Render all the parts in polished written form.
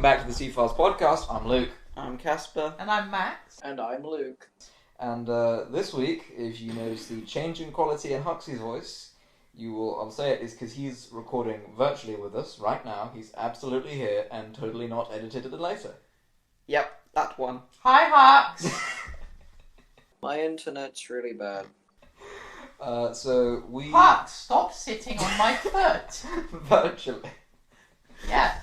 welcome back to the C-Files podcast. I'm Luke. I'm Casper. And I'm Max. And I'm Luke. And this week, if you notice the change in quality in Huxley's voice, I'll say it is because he's recording virtually with us right now. He's absolutely here and totally not edited it later. Yep, that one. Hi, Hux. My internet's really bad. Hux, stop sitting on my foot. Virtually. Yeah.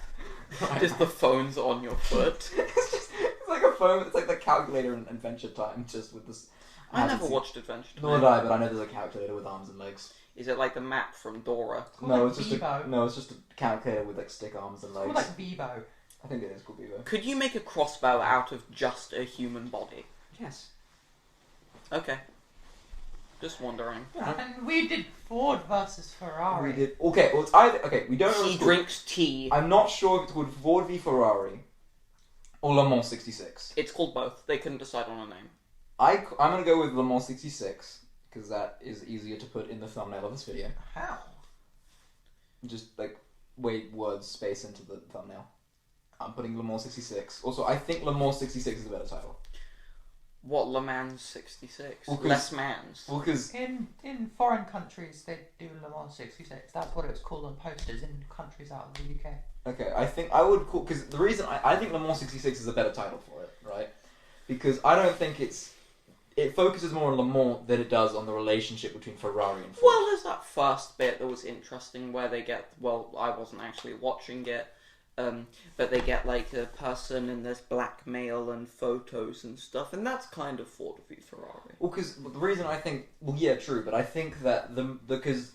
Just the phone's on your foot. It's like a phone. It's like the calculator in Adventure Time, just with this. I never watched Adventure Time. Nor did I, but I know there's a calculator with arms and legs. Is it like the map from Dora? It's just a calculator with like stick arms and legs. It's called like Bevo. I think it is called Bevo. Could you make a crossbow out of just a human body? Yes. Okay. Just wondering. Yeah. And we did Ford versus Ferrari. We did. Okay, well, it's either. Okay, we don't know. He drinks tea. I'm not sure if it's called Ford v Ferrari or Le Mans 66. It's called both. They couldn't decide on a name. I'm going to go with Le Mans 66 because that is easier to put in the thumbnail of this video. How? Just like wait words space into the thumbnail. I'm putting Le Mans 66. Also, I think Le Mans 66 is a better title. What, Le Mans 66? Well, Les Mans. Well, because In foreign countries, they do Le Mans 66. That's what it's called on posters in countries out of the UK. okay, I think I would call because the reason I think Le Mans 66 is a better title for it, right? Because I don't think it focuses more on Le Mans than it does on the relationship between Ferrari and Ford. Well, there's that first bit that was interesting where they get... Well, I wasn't actually watching it. But they get like a person and there's blackmail and photos and stuff, and that's kind of Ford v Ferrari. Well, because the reason I think, well, yeah, true, but I think that because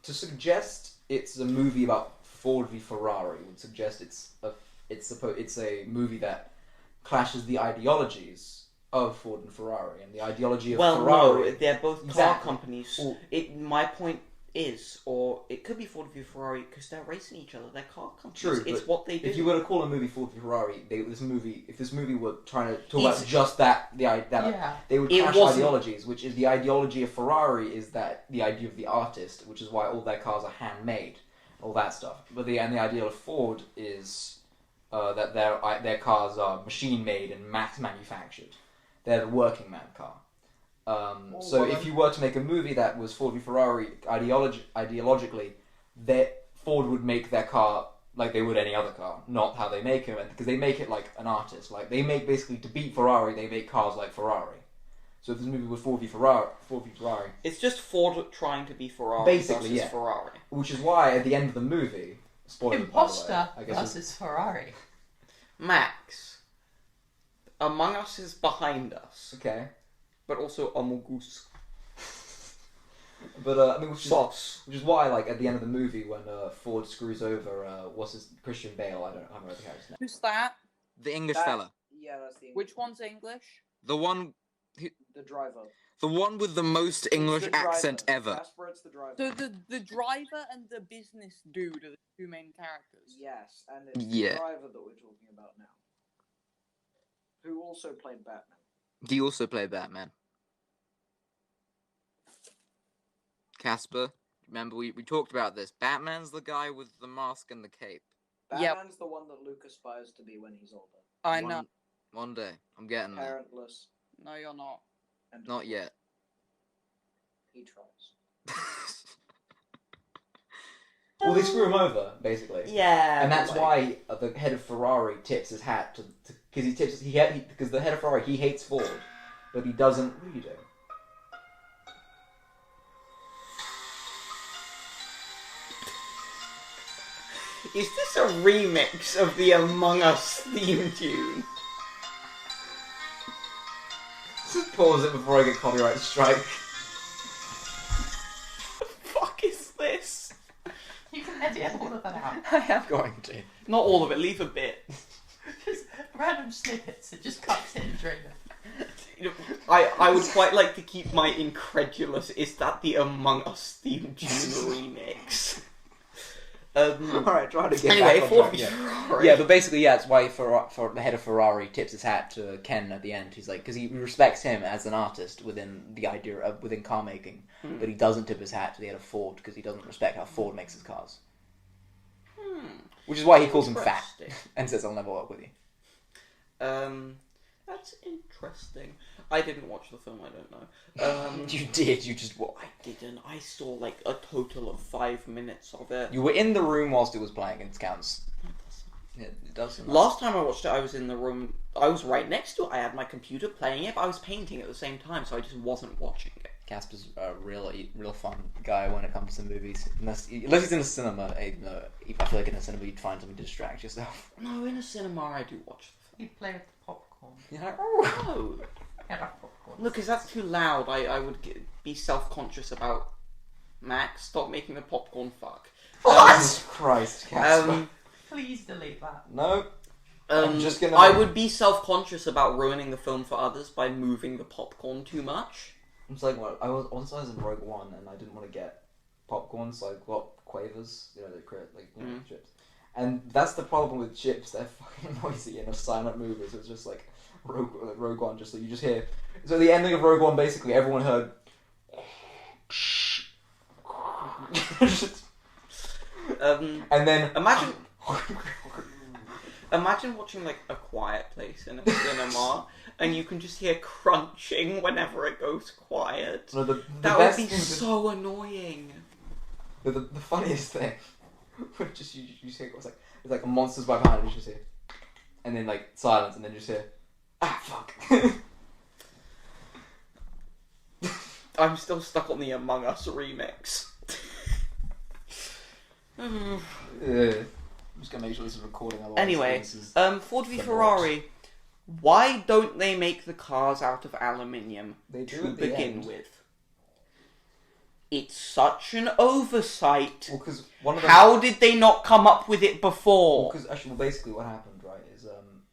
to suggest it's a movie about Ford v Ferrari would suggest it's a movie that clashes the ideologies of Ford and Ferrari, and the ideology of Ferrari. No, they're both car Exactly. companies. Well, My point is, or it could be Ford v Ferrari because they're racing each other. They're car companies. True, It's but what they do. if you were to call a movie Ford v Ferrari, if this movie were trying to talk about just that, Yeah. they would It clash wasn't- ideologies, which is the ideology of Ferrari is that the idea of the artist, which is why all their cars are handmade, all that stuff. But the ideal of Ford is that their cars are machine made and mass manufactured. They're the working man car. So if you were to make a movie that was Ford v Ferrari ideologically, Ford would make their car like they would any other car, not how they make them, because they make it like an artist. Like they make basically to beat Ferrari, they make cars like Ferrari. So if this movie was Ford v Ferrari, It's just Ford trying to be Ferrari Basically, versus yeah. Ferrari. which is why at the end of the movie, spoilers, Imposter by the way, I guess versus Ferrari. Max, Among Us is behind us, okay. but also Among Us. But I mean, which is why, like at the end of the movie, when Ford screws over Christian Bale, I don't know the character's name. Who's that? The English That- fella. Yeah, that's the Which one's English? The one The driver. with the most English It's the driver. accent ever. Casper, it's the driver. So the driver and the business dude are the two main characters. Yes, and it's Yeah. the driver that we're talking about now. Who also played Batman. He also played Batman. Casper, remember we talked about this. Batman's the guy with the mask and the cape. Yep. Batman's the one that Luke aspires to be when he's older. I know. One day. I'm getting there. Parentless. No, you're not. And Not yet. He tries. Well, they screw him over basically. Yeah, And that's like- why the head of Ferrari tips his hat to because because the head of Ferrari he hates Ford, but he doesn't. What are you doing? Is this a remix of the Among Us theme tune? Just pause it before I get copyright strike. The fuck is this? You can edit all of that out. I am Going to. not all of it. Leave a bit. Just random snippets. It just cuts in during it. I would quite like to keep my incredulous. Is that the Among Us theme tune remix? Alright, try to get Anyway, back on Ford track, v yeah. Ferrari. Yeah, but basically, yeah, it's why for the head of Ferrari tips his hat to Ken at the end. He's like, because he respects him as an artist within the idea of within car making, but he doesn't tip his hat to the head of Ford because he doesn't respect how Ford makes his cars. Which is why he calls him fat Interesting. and says, "I'll never work with you." That's interesting. I didn't watch the film, I don't know. You did. You just what? I didn't. I saw like a total of 5 minutes of it. You were in the room whilst it was playing. It counts. Yeah, it does. Last time I watched it, I was in the room. I was right next to it. I had my computer playing it, but I was painting at the same time, so I just wasn't watching it. Casper's a real fun guy when it comes to movies. Unless he's in a cinema, even though I feel like in a cinema you'd find something to distract yourself. No, in a cinema I do watch the He'd play with the popcorn. Yeah. film. No. Yeah, that popcorn. Look, if that's too loud, I would be self-conscious about Max. Stop making the popcorn fuck. Jesus Christ, Casper. Please delete that. No. I'm just gonna. I would be self-conscious about ruining the film for others by moving the popcorn too much. It's like what I was in Rogue One and I didn't want to get popcorn, so I got Quavers. You know, they create chips. And that's the problem with chips; they're fucking noisy in a silent movie. So it's just like Rogue One, just like you just hear. So the ending of Rogue One, basically, everyone heard. And then Imagine watching like A Quiet Place in a cinema, and you can just hear crunching whenever it goes quiet. No, the That best would be thing so annoying. the funniest thing, just you just hear it's like a monster's by behind, you just hear, and then like silence, and then you just hear, fuck. I'm still stuck on the Among Us remix. I'm just gonna make sure this is recording. Otherwise Anyway, this is Ford v the Ferrari. Why don't they make the cars out of aluminium They do to at the begin end. with? It's such an oversight. Well, because one of them. How did they not come up with it before? Because actually, well, basically, what happened, right, is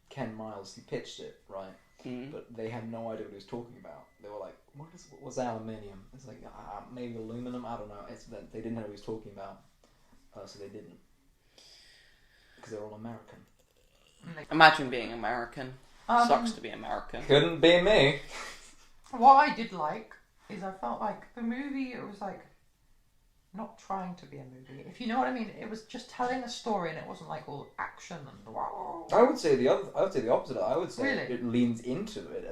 Ken Miles he pitched it, right, but they had no idea what he was talking about. They were like, "What was aluminium?" It's like maybe aluminum. I don't know. It's that they didn't know what he was talking about, so they didn't. Because they're all American. Imagine being American. Sucks to be American. Couldn't be me. What I did like is I felt like the movie, it was like not trying to be a movie. If you know what I mean, it was just telling a story and it wasn't like all action and wow. I would say the opposite. I would say Really? it leans into it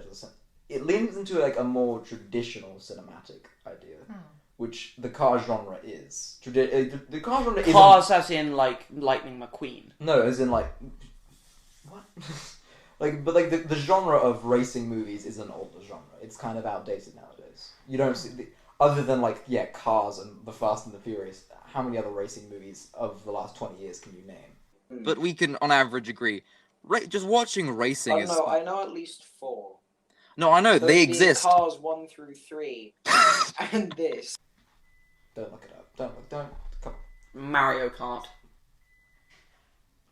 it leans into like a more traditional cinematic idea, which the car genre is. The car genre is Cars as in like Lightning McQueen. no, as in like what? But the genre of racing movies is an older genre. It's kind of outdated nowadays. You don't see other than Cars and The Fast and the Furious. How many other racing movies of the last 20 years can you name? But we can, on average, agree. Just watching racing is. No, I know at least 4. No, I know Those they being exist. Cars 1 through 3, and this. Don't look it up. Don't. Come Mario Kart. on.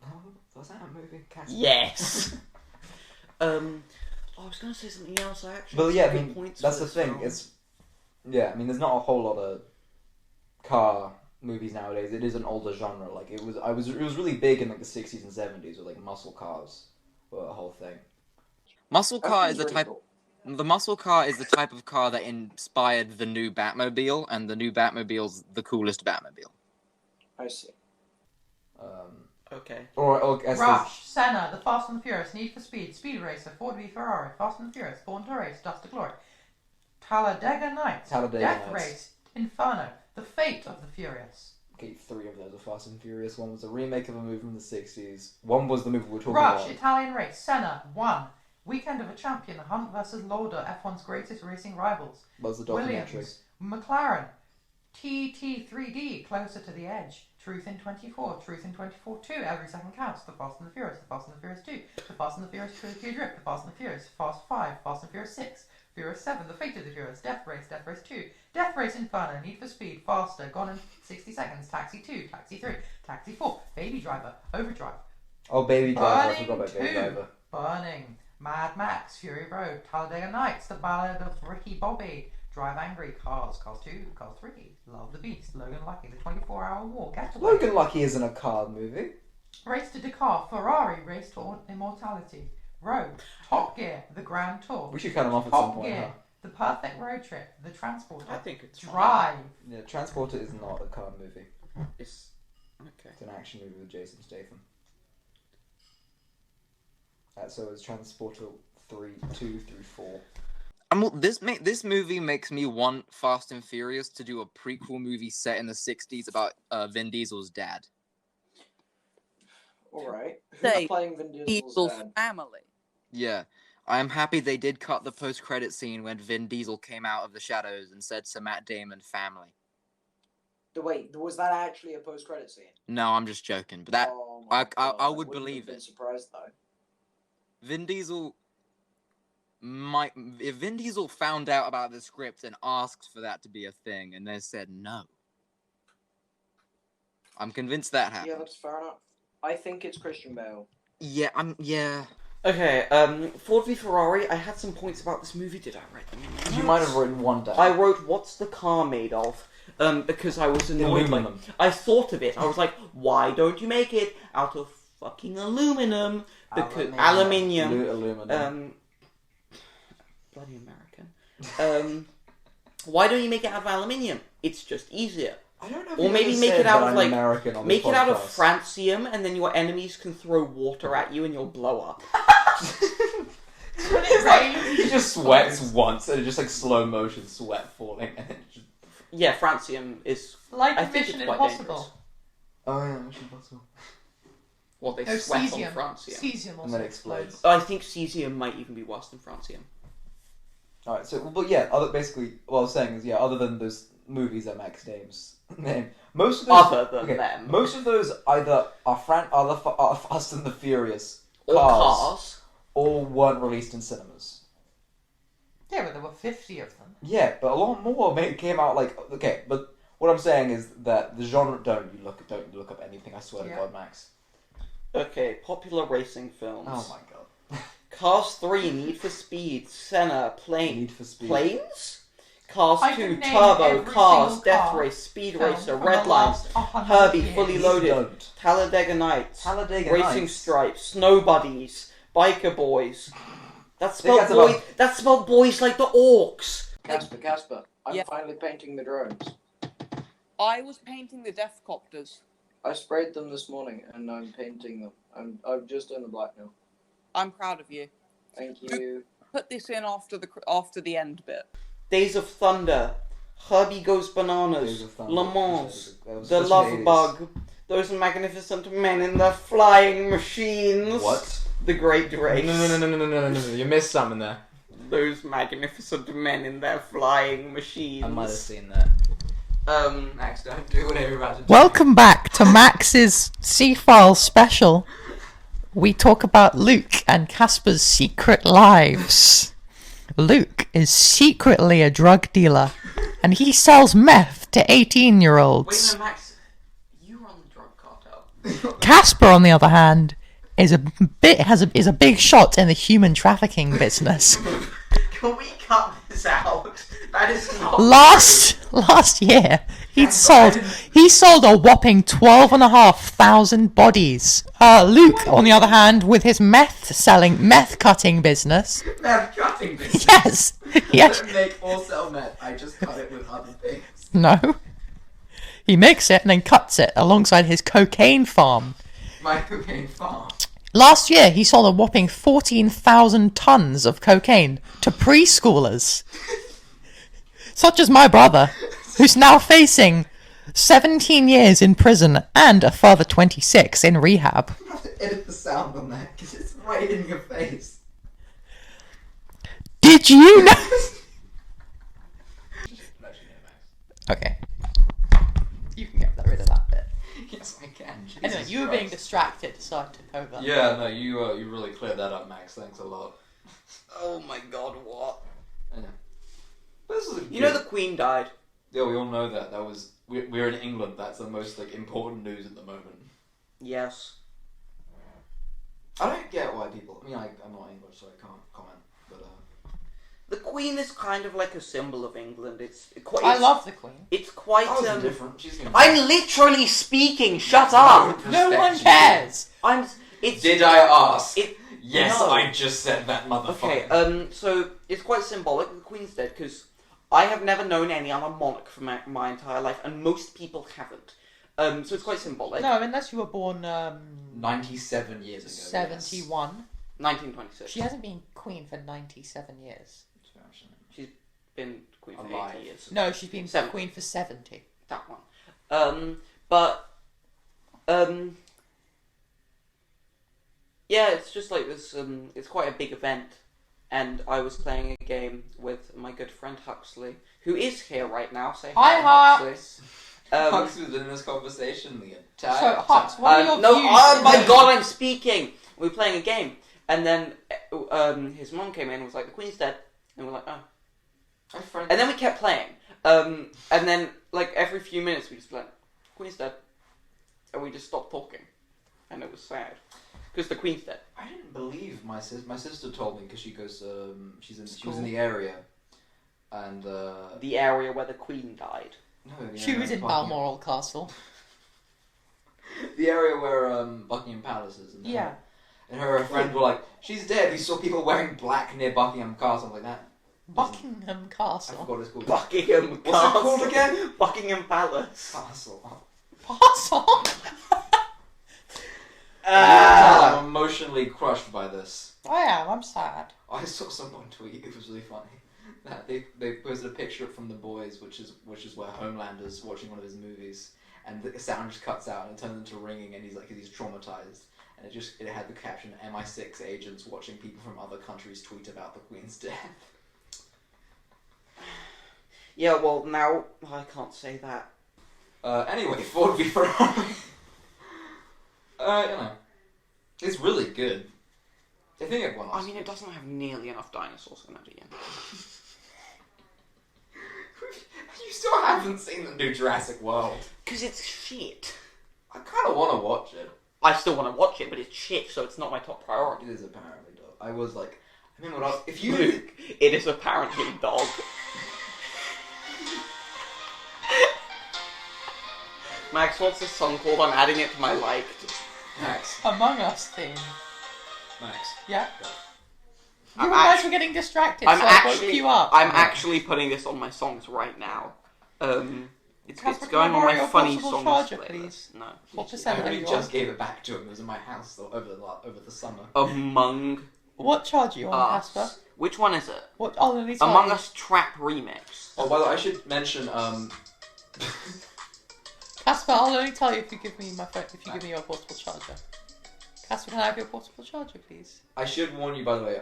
Oh, was that a movie? Casper? Yes. I was going to say something else. I actually. But yeah, I had mean, points that's for the this thing. film. There's not a whole lot of car movies nowadays. It is an older genre. Like it was really big in like the 60s and 70s with like muscle cars were a whole thing. Muscle car is That's the really type. cool. The muscle car is the type of car that inspired the new Batmobile, and the new Batmobile's the coolest Batmobile. I see. Okay. Or as Rush, Senna, The Fast and the Furious, Need for Speed, Speed Racer, Ford v Ferrari, Fast and the Furious, Born to Race, Dust to Glory, Talladega Nights, Talladega Death Nights. Race, Inferno, The Fate of the Furious. Okay, 3 of those are Fast and Furious. One was a remake of a movie from the 60s. One was the movie we're talking Rush, about. Italian Race, Senna, 1. Weekend of a Champion, Hunt versus Lauder, F1's greatest racing rivals. Was the documentary. Williams, McLaren, TT3D, Closer to the Edge, Truth in 24, Truth in 24 2, Every Second Counts, The Fast and the Furious, The Fast and the Furious 2, The Fast and the Furious Tokyo Drift, The Fast and the Furious, Fast 5, Fast and Furious 6, Furious 7, The Fate of the Furious, Death Race 2, Death Race Inferno, Need for Speed, Faster, Gone in 60 Seconds, Taxi 2, Taxi 3, Taxi 4, Baby Driver, Overdrive, Oh, Baby Driver. I Burning forgot about Baby 2, Driver. Burning, Mad Max, Fury Road, Talladega Nights, The Ballad of Ricky Bobby, Drive Angry, Cars 2, Cars 3, Love the Beast, Logan Lucky, The 24-Hour War, Getaway, Logan Lucky isn't a car movie. Race to Dakar, Ferrari, Race to Immortality, Road, Top Gear, The Grand Tour, We should cut him off at some Top point, Gear, huh? The Perfect Road Trip, The Transporter, I think it's fine. Drive, Yeah, Transporter is not a car movie. It's Okay. It's an action movie with Jason Statham. So it's Transporter 2 through 4. This movie makes me want Fast and Furious to do a prequel movie set in the 60s about Vin Diesel's dad. Alright. Say, Who's playing Vin Diesel's Diesel's dad? family. Yeah. I am happy they did cut the post-credit scene when Vin Diesel came out of the shadows and said to Matt Damon, family. Wait, was that actually a post-credit scene? No, I'm just joking. But that Oh my I God, would wouldn't believe have been it. surprised though. If Vin Diesel found out about the script and asked for that to be a thing and they said no. I'm convinced that happened. Yeah, that's fair enough. I think it's Christian Bale. Yeah. Okay, Ford v Ferrari, I had some points about this movie. Did I write them in my You notes? might have written one down. I wrote, what's the car made of? Because I was annoyed. Like, Aluminum. I thought of it. I was like, why don't you make it out of fucking aluminum? Because aluminium. Aluminum. Bloody American. Why don't you make it out of aluminium? It's just easier. I don't know if Or you maybe ever make said it out that of, I'm like, American on Make this it out of podcast. francium, and then your enemies can throw water at you and you'll blow up. He just sweats once and it's just like slow motion sweat falling and it just... Yeah, francium is... Like I in think Mission it's quite Impossible. dangerous. Oh yeah, Mission Impossible. Well, they No, sweat cesium. on francium. Cesium And also then explodes. explodes. I think cesium might even be worse than francium. Alright, so, but yeah, basically, what I was saying is, yeah, other than those movies that Max names, most of those... Other than them. Most of those either are Fast and the Furious Or cars. or weren't released in cinemas. Yeah, but there were 50 of them. Yeah, but a lot more came out like... Okay, but what I'm saying is that the genre... Don't you look up anything, I swear to God, Max. Okay, popular racing films. Oh my God. Cars 3, Need for Speed, Senna, Need for Speed. Planes? Cars I 2, can name Turbo, every Cars, single Death car Race, Speed film Racer, from Red the Lines, last 100 Herbie, years. Fully You Loaded, don't. Talladega Nights, Talladega Racing Nights. Stripes, Snow Buddies, Biker Boys. That's think spelled that's boy. That's spelled boys like the orcs. Casper, I'm Yeah. finally painting the drones. I was painting the death copters. I sprayed them this morning and I'm painting them. I've just done the black now. I'm proud of you. Thank you. Put this in after the end bit. Days of Thunder, Herbie Goes Days Bananas, of Thunder. Le Mans, That was The supposed to Love be 80s. Bug, Those Magnificent Men in Their Flying Machines. What? The Great Race. No. You missed something there. Those magnificent men in their flying machines. I might have seen that. Max, don't do whatever you're about to do. Welcome back to Max's C-File special. We talk about Luke and Casper's secret lives. Luke is secretly a drug dealer, and he sells meth to 18-year-olds. Wait, no, Max, you run the drug cartel. Casper, on the other hand, is a big shot in the human trafficking business. Can we cut this out? That is not Last year, he sold a whopping 12,500 bodies. Luke, on the other hand, with his meth cutting business. Meth cutting business. Yes. I don't make or sell meth. I just cut it with other things. No. He makes it and then cuts it alongside his cocaine farm. My cocaine farm. Last year, he sold a whopping 14,000 tons of cocaine to preschoolers. Such as my brother, who's now facing 17 years in prison and a further 26 in rehab. You have to edit the sound on that because it's right in your face. Did you know? Okay. You can get rid of that bit. Yes, I can. Anyway, you were being distracted, so I took over. Yeah, no, you really cleared that up, Max. Thanks a lot. Oh my god, what? I know. This is You know the Queen died. Yeah, we all know that. We're in England. That's the most important news at the moment. Yes. I don't get why people. I mean, I'm not English, so I can't comment. But The Queen is kind of like a symbol of England. I love the Queen. It's quite. I was indifferent. She's gonna. I'm literally speaking. Shut up. No one cares. It's. Did I ask? Yes, No. I just said that, motherfucker. Okay. So it's quite symbolic. The Queen's dead because I have never known any other monarch for my entire life, and most people haven't. So it's quite symbolic. No, unless you were born 97 years ago. 71. 1926. She hasn't been queen for 97 years. She's been queen for Alive. 80 years. No, she's been 70. queen for 70. That one. Yeah, it's just like this. It's quite a big event, and I was playing a game with my good friend Huxley, who is here right now. Say Hi, Huxley. Hux. Hux was in this conversation the entire So, Hux, what are your No, views? oh my god, I'm speaking. We were playing a game, and then his mum came in and was like, "The Queen's dead," and we're like, "Oh." And then we kept playing, and then like every few minutes we just like, "Queen's dead," and we just stopped talking, and it was sad because the Queen's dead. I didn't believe my sister told me because she goes she was School. in the area, and The area where the Queen died. no, the She area was in Buckingham- Balmoral Castle. the area where Buckingham Palace is. And Yeah. and her friend were like, "She's dead." We saw people wearing black near Buckingham Castle. I was like that. Buckingham I Castle. forgot what it's called. Buckingham What's it Castle. called again? Buckingham Palace. Castle. Castle? I'm emotionally crushed by this. I am, I'm sad. I saw someone tweet. It was really funny. That they posted a picture from The Boys, which is where Homelander's watching one of his movies, and the sound just cuts out and it turns into ringing, and he's traumatized, and it had the caption "MI6 agents watching people from other countries tweet about the Queen's death." Yeah, well now I can't say that. Anyway, Ford v Ferrari. It's really good. I think it won. I mean, it doesn't have nearly enough dinosaurs in it again. You still haven't seen the new Jurassic World. Because it's shit. I kind of want to watch it. I still want to watch it, but it's shit, so it's not my top priority. It is apparently dog. I was like, I mean, if you Luke, it is apparently dog. Max, what's this song called? I'm adding it to my liked. Max, Among Us theme. Max. Yeah? I'm You guys act- were getting distracted, I'm so I woke you up. I'm actually putting this on my songs right now. It's Casper, can going I on borrow my your funny portable songs charger, playlist. please? No. What I percent only are you just on? gave it back to him. It was in my house though, over the summer. Among What charger are you on, Us. Casper? Which one is it? What? Oh, let me tell Among you. Us Trap Remix. Oh, by the way, I should mention Casper, I'll only tell you if you give me my phone, if you give me your portable charger. Casper, can I have your portable charger, please? I should warn you, by the way,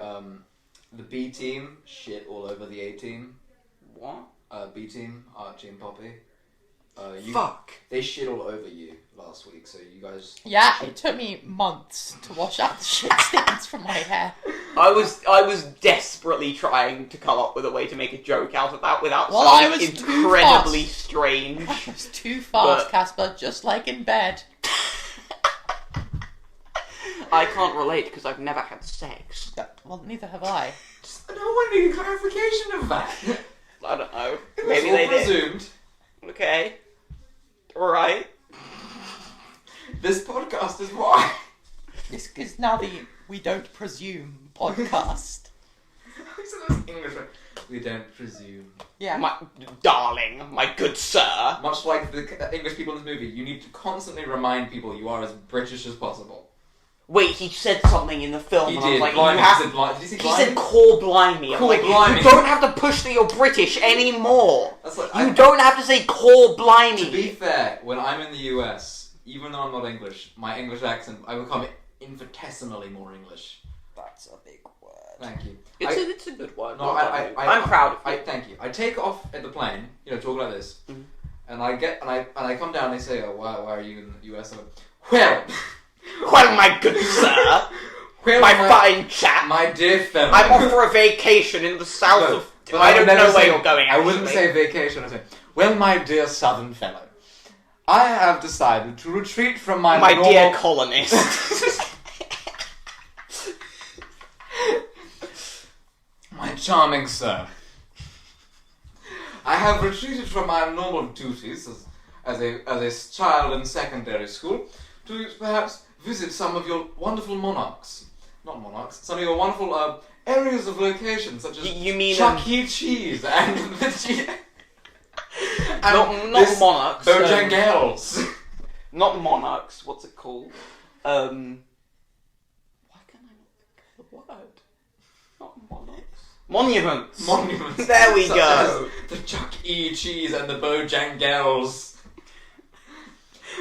the B team shit all over the A team. What? B team, Archie and Poppy. Fuck. They shit all over you last week, so you guys. Yeah, it took me months to wash out the shit stains from my hair. I was desperately trying to come up with a way to make a joke out of that without Well, I sounding was too incredibly fast. strange. It was too fast, But- Casper, just like in bed. I can't relate because I've never had sex. Well, neither have I. No one needed clarification of that. I don't know. It was Maybe all they did. presumed. Okay. Alright. This podcast is why. It's because now the We Don't Presume podcast. I said that was English. We don't presume. Yeah. My darling, my good sir. Much like the English people in this movie, you need to constantly remind people you are as British as possible. Wait, he said something in the film He and I was did. like, Blimey, you have... he said blimey. Did you see He blimey? said core blimey. I'm Core like, blimey. you don't have to push that you're British anymore. That's like, You don't have to say core blimey. To be fair, when I'm in the US, even though I'm not English, my English accent, I become infinitesimally more English. That's a big word. Thank you. It's a good word. No, Well done, you. I- I'm proud of you. Thank you. I take off at the plane, talk like this, Mhm. and I come down. And they say, "Oh, why are you in the US?" I'm like, "Well, Well, my good sir, well, my fine chap, my dear fellow, I'm off for a vacation in the south No, of... but I would don't never know where say- you're going, I wouldn't actually. say vacation. I say, well, my dear southern fellow, I have decided to retreat from my My normal... dear colonist. My charming sir, I have retreated from my normal duties as a child in secondary school to perhaps visit some of your wonderful some of your wonderful areas of location, such as You mean... Chuck E. Cheese and the not this monarchs. Bojangles. Not monarchs. What's it called? Why can I not think of the word? Not monarchs. Monuments. Monuments. There we Such go. as the Chuck E. Cheese and the Bojangles.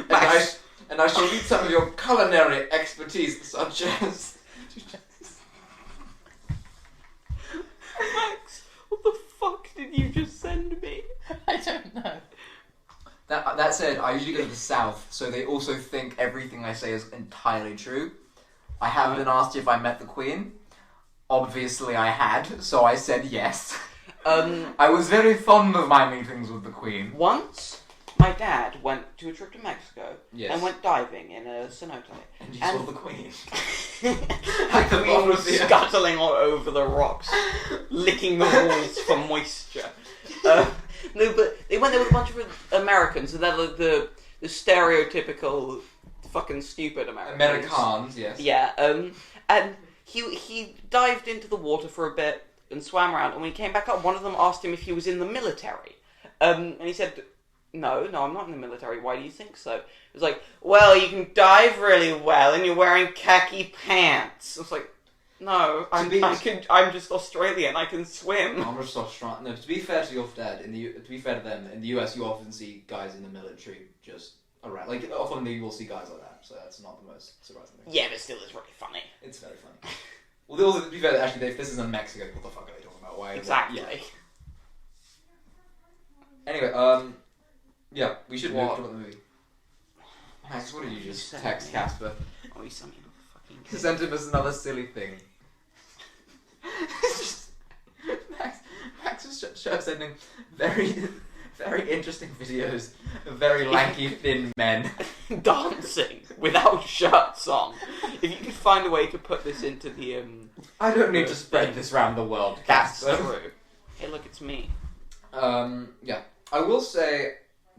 Max. And I shall need some of your culinary expertise, such as... Max, what the fuck did you just send me? I don't know. That said, I usually go to the South, so they also think everything I say is entirely true. I have been asked if I met the Queen. Obviously I had, so I said yes. I was very fond of my meetings with the Queen. Once, my dad went to a trip to Mexico Yes. and went diving in a cenote. And you saw the Queen. Like the bottom Queen was of the earth. scuttling all over the rocks, licking the walls for moisture. No, but they went there with a bunch of Americans, and they're the stereotypical fucking stupid Americans. Americans, yes. Yeah, and he dived into the water for a bit and swam around, and when he came back up, one of them asked him if he was in the military. And he said, no, I'm not in the military. Why do you think so? It was like, well, you can dive really well, and you're wearing khaki pants. I was like, no, I'm just Australian. I can swim. I'm just Australian. No, to be fair to your dad, to be fair to them, in the US you often see guys in the military just around. Like, often you will see guys like that, so that's not the most surprising thing. Yeah, but still, it's really funny. It's very funny. Well, they also, to be fair, actually, if this is in Mexico, what the fuck are they talking about? Why? Exactly. Yeah. Anyway, yeah, we should move What? to the movie. Max, what did you just sent text me? Casper? Oh, he sent me a fucking... He sent him as another silly thing. It's just... Max was sending very, very interesting videos of very lanky, thin men. dancing without shirts on. If you could find a way to put this into the I don't need to spread this around the world, that's Casper. true. Hey, look, it's me. Yeah. I will say,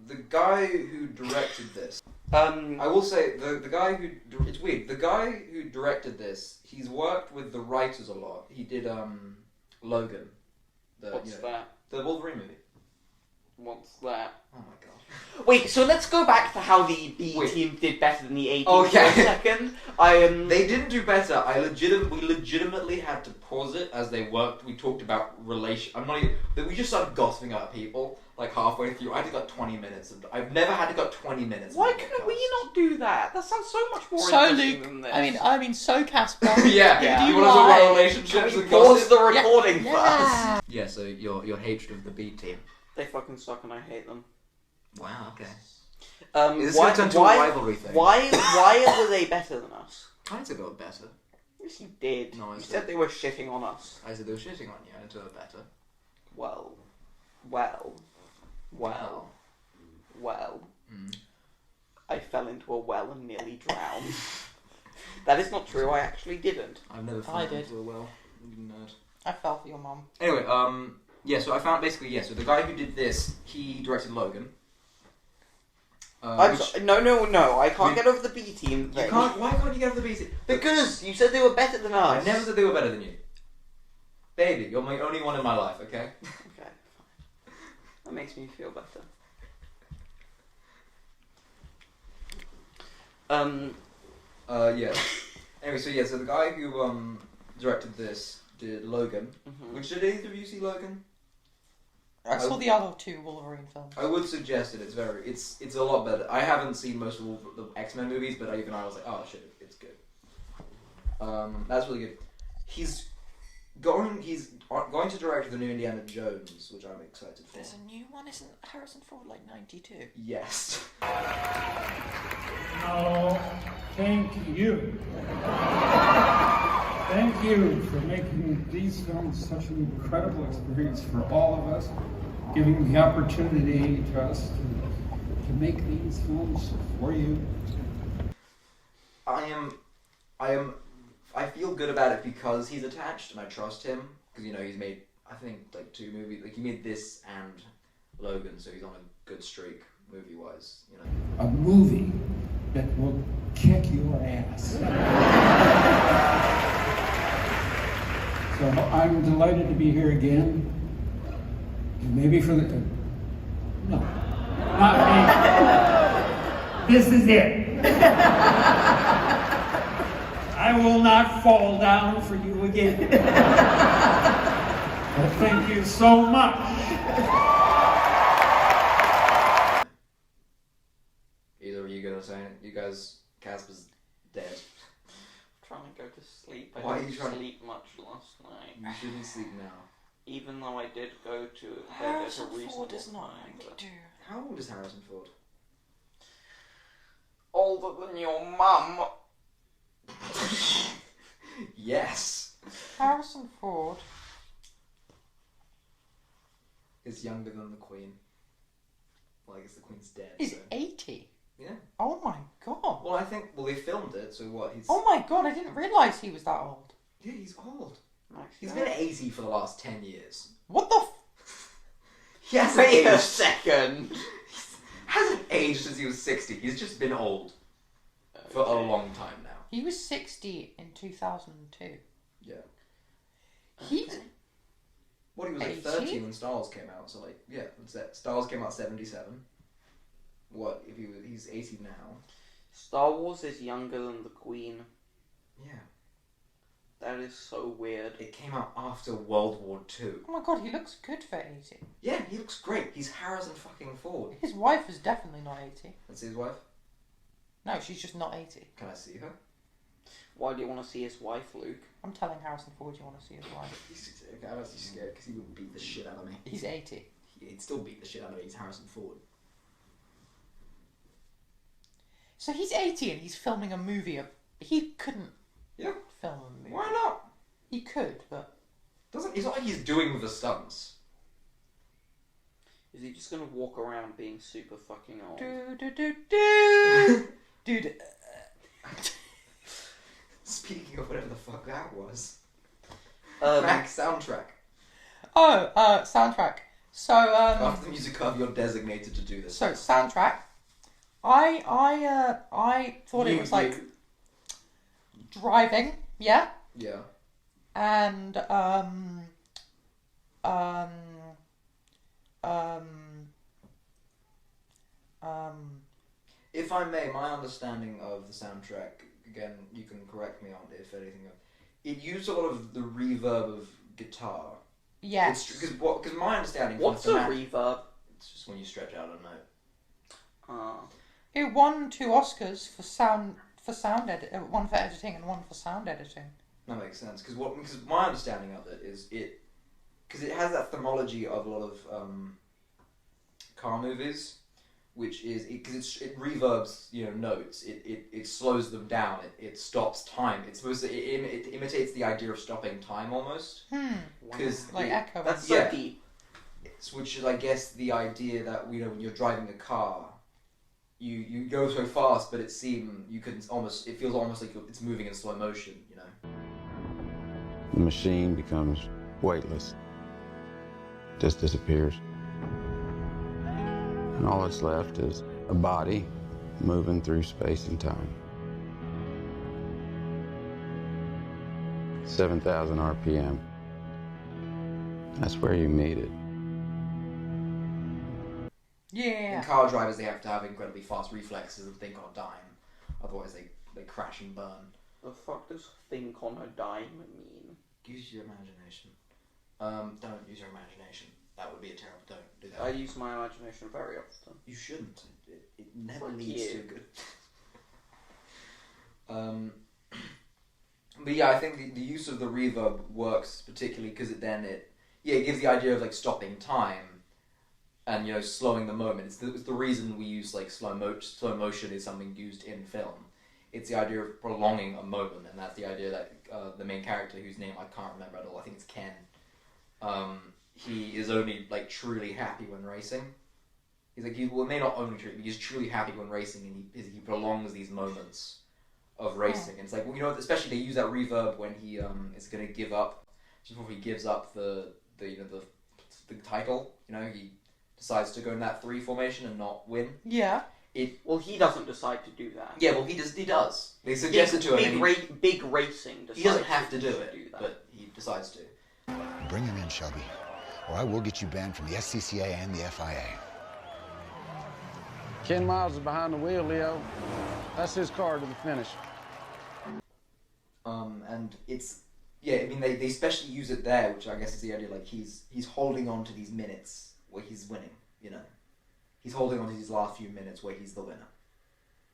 the guy who directed this... I will say, the guy who... It's weird. The guy who directed this, he's worked with the writers a lot. He did, Logan. What's that? The Wolverine movie. What's that? Oh my god. Wait, so let's go back to how the B Wait. team did better than the A team Okay. for a second. They didn't do better. We legitimately had to pause it as they worked. We talked about we just started gossiping about people like halfway through. I had to got 20 minutes. I've never had to got 20 minutes. Why of the couldn't we podcast. not do that? That sounds so much more So interesting Luke, than this. I mean, so Casper. Yeah. Yeah. Do you want to talk about Why? relationships Can we and pause gossip? the recording first? Yeah. Yeah. So your hatred of the B team. They fucking suck and I hate them. Wow. Okay. Is this going to turn to a rivalry thing? Why were they better than us? I didn't say they were better. Yes, you did. No, I you said- said they were shitting on us. I said they were shitting on you. I didn't say they were better. Well. Mm. I fell into a well and nearly drowned. That is not true. I actually didn't. I've never I fallen did. into a well. You nerd. I fell for your mum. Anyway, yeah, so I found basically, so the guy who did this, he directed Logan. I'm sorry. No. I can't get over the B team thing. Why can't you get over the B team? Because you said they were better than us. I never said they were better than you. Baby, you're my only one in my life, okay? Okay, fine. That makes me feel better. Yeah. Anyway, so the guy who, directed this did Logan. Which, did either of you see Logan? I saw the other two Wolverine films. I would suggest it. It's a lot better. I haven't seen most of the X-Men movies, but even I was like, oh shit, it's good. That's really good. He's going to direct the new Indiana Jones, which I'm excited for. There's a new one, isn't Harrison Ford like 92? Yes. Oh, thank you. Thank you for making these films such an incredible experience for all of us, giving the opportunity to us to make these films for you. I feel good about it because he's attached and I trust him because he's made I think like 2 movies, like he made this and Logan, so he's on a good streak movie wise. A movie that will kick your ass. So I'm delighted to be here again. And maybe for the... No, not me. This is it. I will not fall down for you again. Well, thank you so much. Either of you gonna say it? You guys, Casper's dead. I'm trying to go to sleep. I Why are didn't you trying to- sleep much last night. You shouldn't sleep now. Even though I did go to bed at a Harrison reasonable Ford is not time. but 92. How old is Harrison Ford? Older than your mum. Yes! Harrison Ford. Is younger than the Queen. Well, I guess the Queen's dead. He's so. 80. Yeah. Oh my god. Well, I think, they filmed it, so what? He's. Oh my god, I didn't realise he was that old. Yeah, he's old. He's Actually, been 80 for the last 10 years. What the He hasn't wait a aged. second. Hasn't aged since he was 60. He's just been old for a long time now. He was 60 in 2002. Yeah. He's... Okay. What, he was like 80? 30 when Star Wars came out, so like, yeah, Star Wars came out 77. What, if he's 80 now? Star Wars is younger than the Queen. Yeah. That is so weird. It came out after World War II. Oh my god, he looks good for 80. Yeah, he looks great. He's Harrison fucking Ford. His wife is definitely not 80. That's his wife? No, she's just not 80. Can I see her? Why do you want to see his wife, Luke? I'm telling Harrison Ford you want to see his wife. I'm actually scared because he would beat the shit out of me. He's 80. He'd still beat the shit out of me. He's Harrison Ford. So he's 80 and he's filming a movie. He couldn't Yeah. film a movie. Why not? He could, but... It's not like he's doing the stunts. Is he just gonna walk around being super fucking old? Dude. Speaking of whatever the fuck that was. Um, Max soundtrack. Oh, soundtrack. So, After the music cover, you're designated to do this. So, soundtrack. I thought it was like driving, yeah? Yeah. And, If I may, my understanding of the soundtrack, again, you can correct me on if anything, it used a lot of the reverb of guitar. yes. Because my understanding... what's a reverb? It's just when you stretch out a note. It won 2 Oscars for sound one for editing and one for sound editing. That makes sense. Because my understanding of it is because it has that themology of a lot of car movies, which is because it reverbs notes. It slows them down. It stops time. It's supposed to it imitates the idea of stopping time almost. Because Like echo. That's so deep. which is I guess the idea that when you're driving a car. You go so fast, but it feels almost like it's moving in slow motion, The machine becomes weightless, just disappears. And all that's left is a body moving through space and time. 7,000 RPM. That's where you meet it. Yeah. In car drivers, they have to have incredibly fast reflexes and think on a dime. Otherwise, they crash and burn. The fuck does think on a dime mean? Use your imagination. Don't use your imagination. That would be a terrible... Don't do that. I use my imagination very often. You shouldn't. It never Fuck leads you. to good... But yeah, I think the use of the reverb works particularly because it gives the idea of like stopping time and slowing the moment. It's the reason we use like slow motion is something used in film. It's the idea of prolonging a moment, and that's the idea that the main character, whose name I can't remember at all, I think it's Ken. He is only like truly happy when racing. He's like may not only truly, but he's truly happy when racing, and he prolongs these moments of racing. And it's like especially they use that reverb when he is going to give up, just before he gives up the title. He decides to go in that 3 formation and not win. Yeah. Well, he doesn't decide to do that. Yeah, well, he does. They suggested to him. Big racing. He doesn't have to do it, but he decides to. Bring him in, Shelby, or I will get you banned from the SCCA and the FIA. Ken Miles is behind the wheel, Leo. That's his car to the finish. And it's, yeah, I mean, they especially use it there, which I guess is the idea, like, he's holding on to these minutes where he's winning, you know? He's holding on to these last few minutes where he's the winner.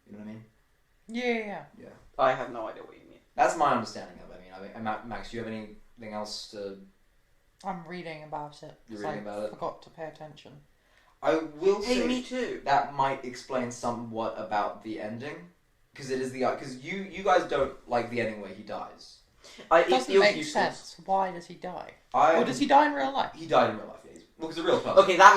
You know what I mean? Yeah. Yeah. I have no idea what you mean. That's my understanding of it. I mean, Max, do you have anything else to... I'm reading about it. You're reading about it? I forgot to pay attention. I will say... Hey, me too. That might explain somewhat about the ending. Because it is the... Because you guys don't like the ending where he dies. It doesn't make sense. Why does he die? Or does he die in real life? He died in real life, yeah. Well, because the real person. Okay, that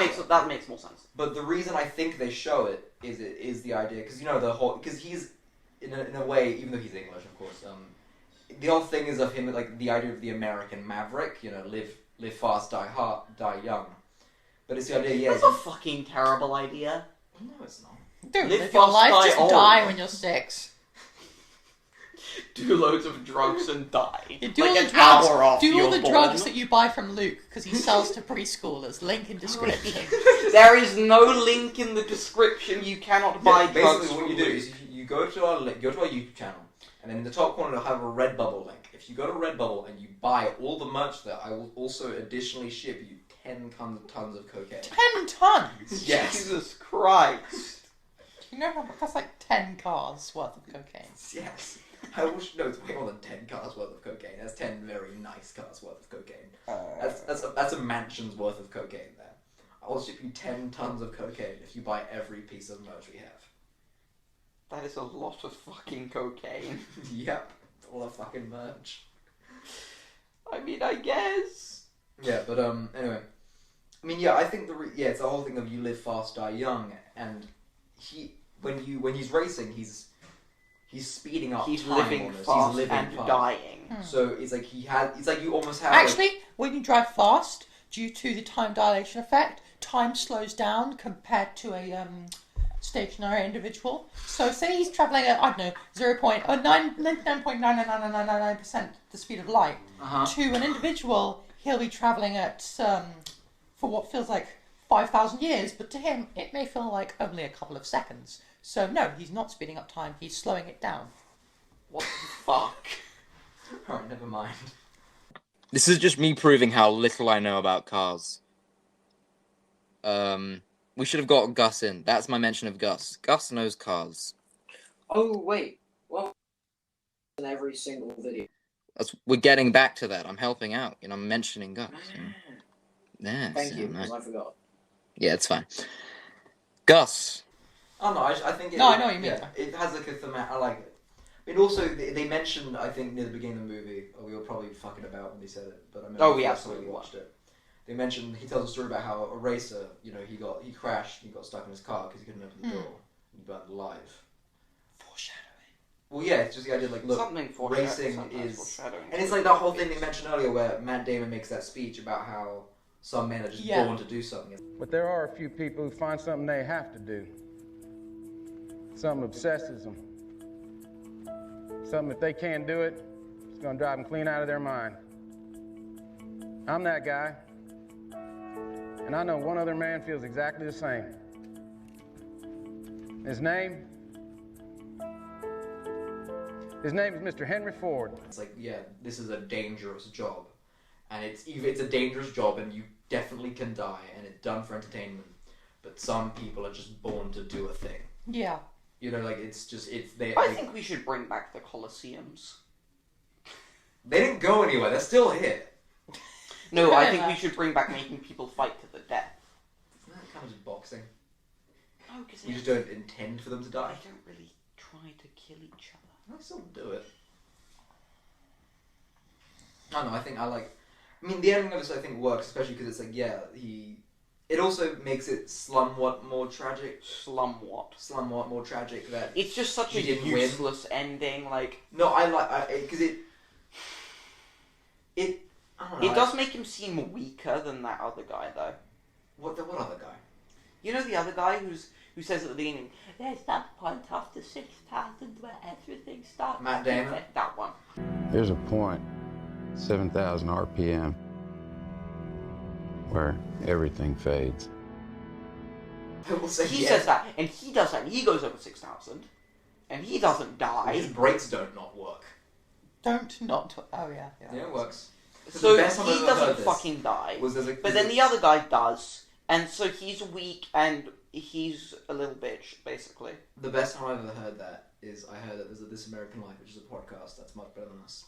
makes more sense. But the reason I think they show it is the idea, because, you know, the whole... Because he's, in a way, even though he's English, of course, the whole thing is of him, like, the idea of the American maverick, you know, live fast, die young. But it's the idea, yeah... That's a fucking terrible idea. No, it's not. Dude, live live your fast, life, die just old. die when you're 6. Do loads of drugs and die. You do like all the an drugs. hour after Do all you're the drugs born. that you buy from Luke because he sells to preschoolers. Link in description. There is no link in the description. You cannot buy drugs. Basically, what you do is you go to our YouTube channel, and then in the top corner it'll have a Redbubble link. If you go to Redbubble and you buy all the merch there, I will also additionally ship you 10 tons of cocaine. 10 tons? Yes. Jesus Christ. Do you know how much? That's like 10 cars worth of cocaine. Yes. I wish, no, it's way more than 10 cars worth of cocaine. That's 10 very nice cars worth of cocaine. That's a mansion's worth of cocaine there. I will ship you 10 tons of cocaine if you buy every piece of merch we have. That is a lot of fucking cocaine. Yep. All the fucking merch. I mean, I guess. Yeah, but anyway. I mean, yeah, I think it's the whole thing of you live fast, die young, and when he's racing, he's speeding up. He's time living almost. fast He's living and fast. dying. So it's like you almost have. Actually, when you drive fast, due to the time dilation effect, time slows down compared to a stationary individual. So say he's travelling at, I don't know, 99.99999% the speed of light. To an individual, he'll be travelling at, for what feels like 5,000 years, but to him, it may feel like only a couple of seconds. So no, he's not speeding up time, he's slowing it down. What the fuck? Alright, never mind. This is just me proving how little I know about cars. We should have got Gus in. That's my mention of Gus. Gus knows cars. Oh, wait. Well, in every single video. We're getting back to that. I'm helping out. I'm mentioning Gus. Yeah, Thank you, because I forgot. Yeah, it's fine. Gus. Oh no, I think. I know what you mean. Yeah, it has like a thematic. I like it. But also, they mentioned, I think, near the beginning of the movie, or we were probably fucking about when they said it, but I remember we we absolutely watched it. They mentioned, he tells a story about how a racer, he crashed, he got stuck in his car because he couldn't open the door, and he burned alive. Foreshadowing. Well, yeah, it's just the idea, like, look, racing is... And it's like that whole thing they mentioned earlier where Matt Damon makes that speech about how some men are just born to do something. But there are a few people who find something they have to do. Something obsesses them. Something, if they can't do it, it's going to drive them clean out of their mind. I'm that guy. And I know one other man feels exactly the same. His name is Mr. Henry Ford. It's like, yeah, this is a dangerous job. And it's a dangerous job and you definitely can die and it's done for entertainment. But some people are just born to do a thing. Yeah. I think we should bring back the Colosseums. They didn't go anywhere, they're still here. No, I think we should bring back making people fight to the death. Isn't that kind of just boxing? No, because you just don't intend for them to die. They don't really try to kill each other. I still do it. I don't know, the ending of this I think works, especially because it's like, yeah, it also makes it somewhat more tragic. Somewhat more tragic that it's just such a useless ending. Like, no, because it. I don't know. It does make him seem weaker than that other guy, though. What other guy? You know the other guy who says at the beginning, "There's that point after 6,000 where everything stops." Matt Damon. That one. There's a point, 7,000 RPM, where everything fades. I will say He yes. says that, and he does that, and he goes over 6,000, and he doesn't die. His brakes don't not work. Don't not. Oh yeah. Yeah, it works. So The best time I've he ever doesn't heard this fucking die. Was But then the other guy does, and so he's weak, and he's a little bitch, basically. The best time I've ever heard that is I heard that there's a This American Life, which is a podcast that's much better than us.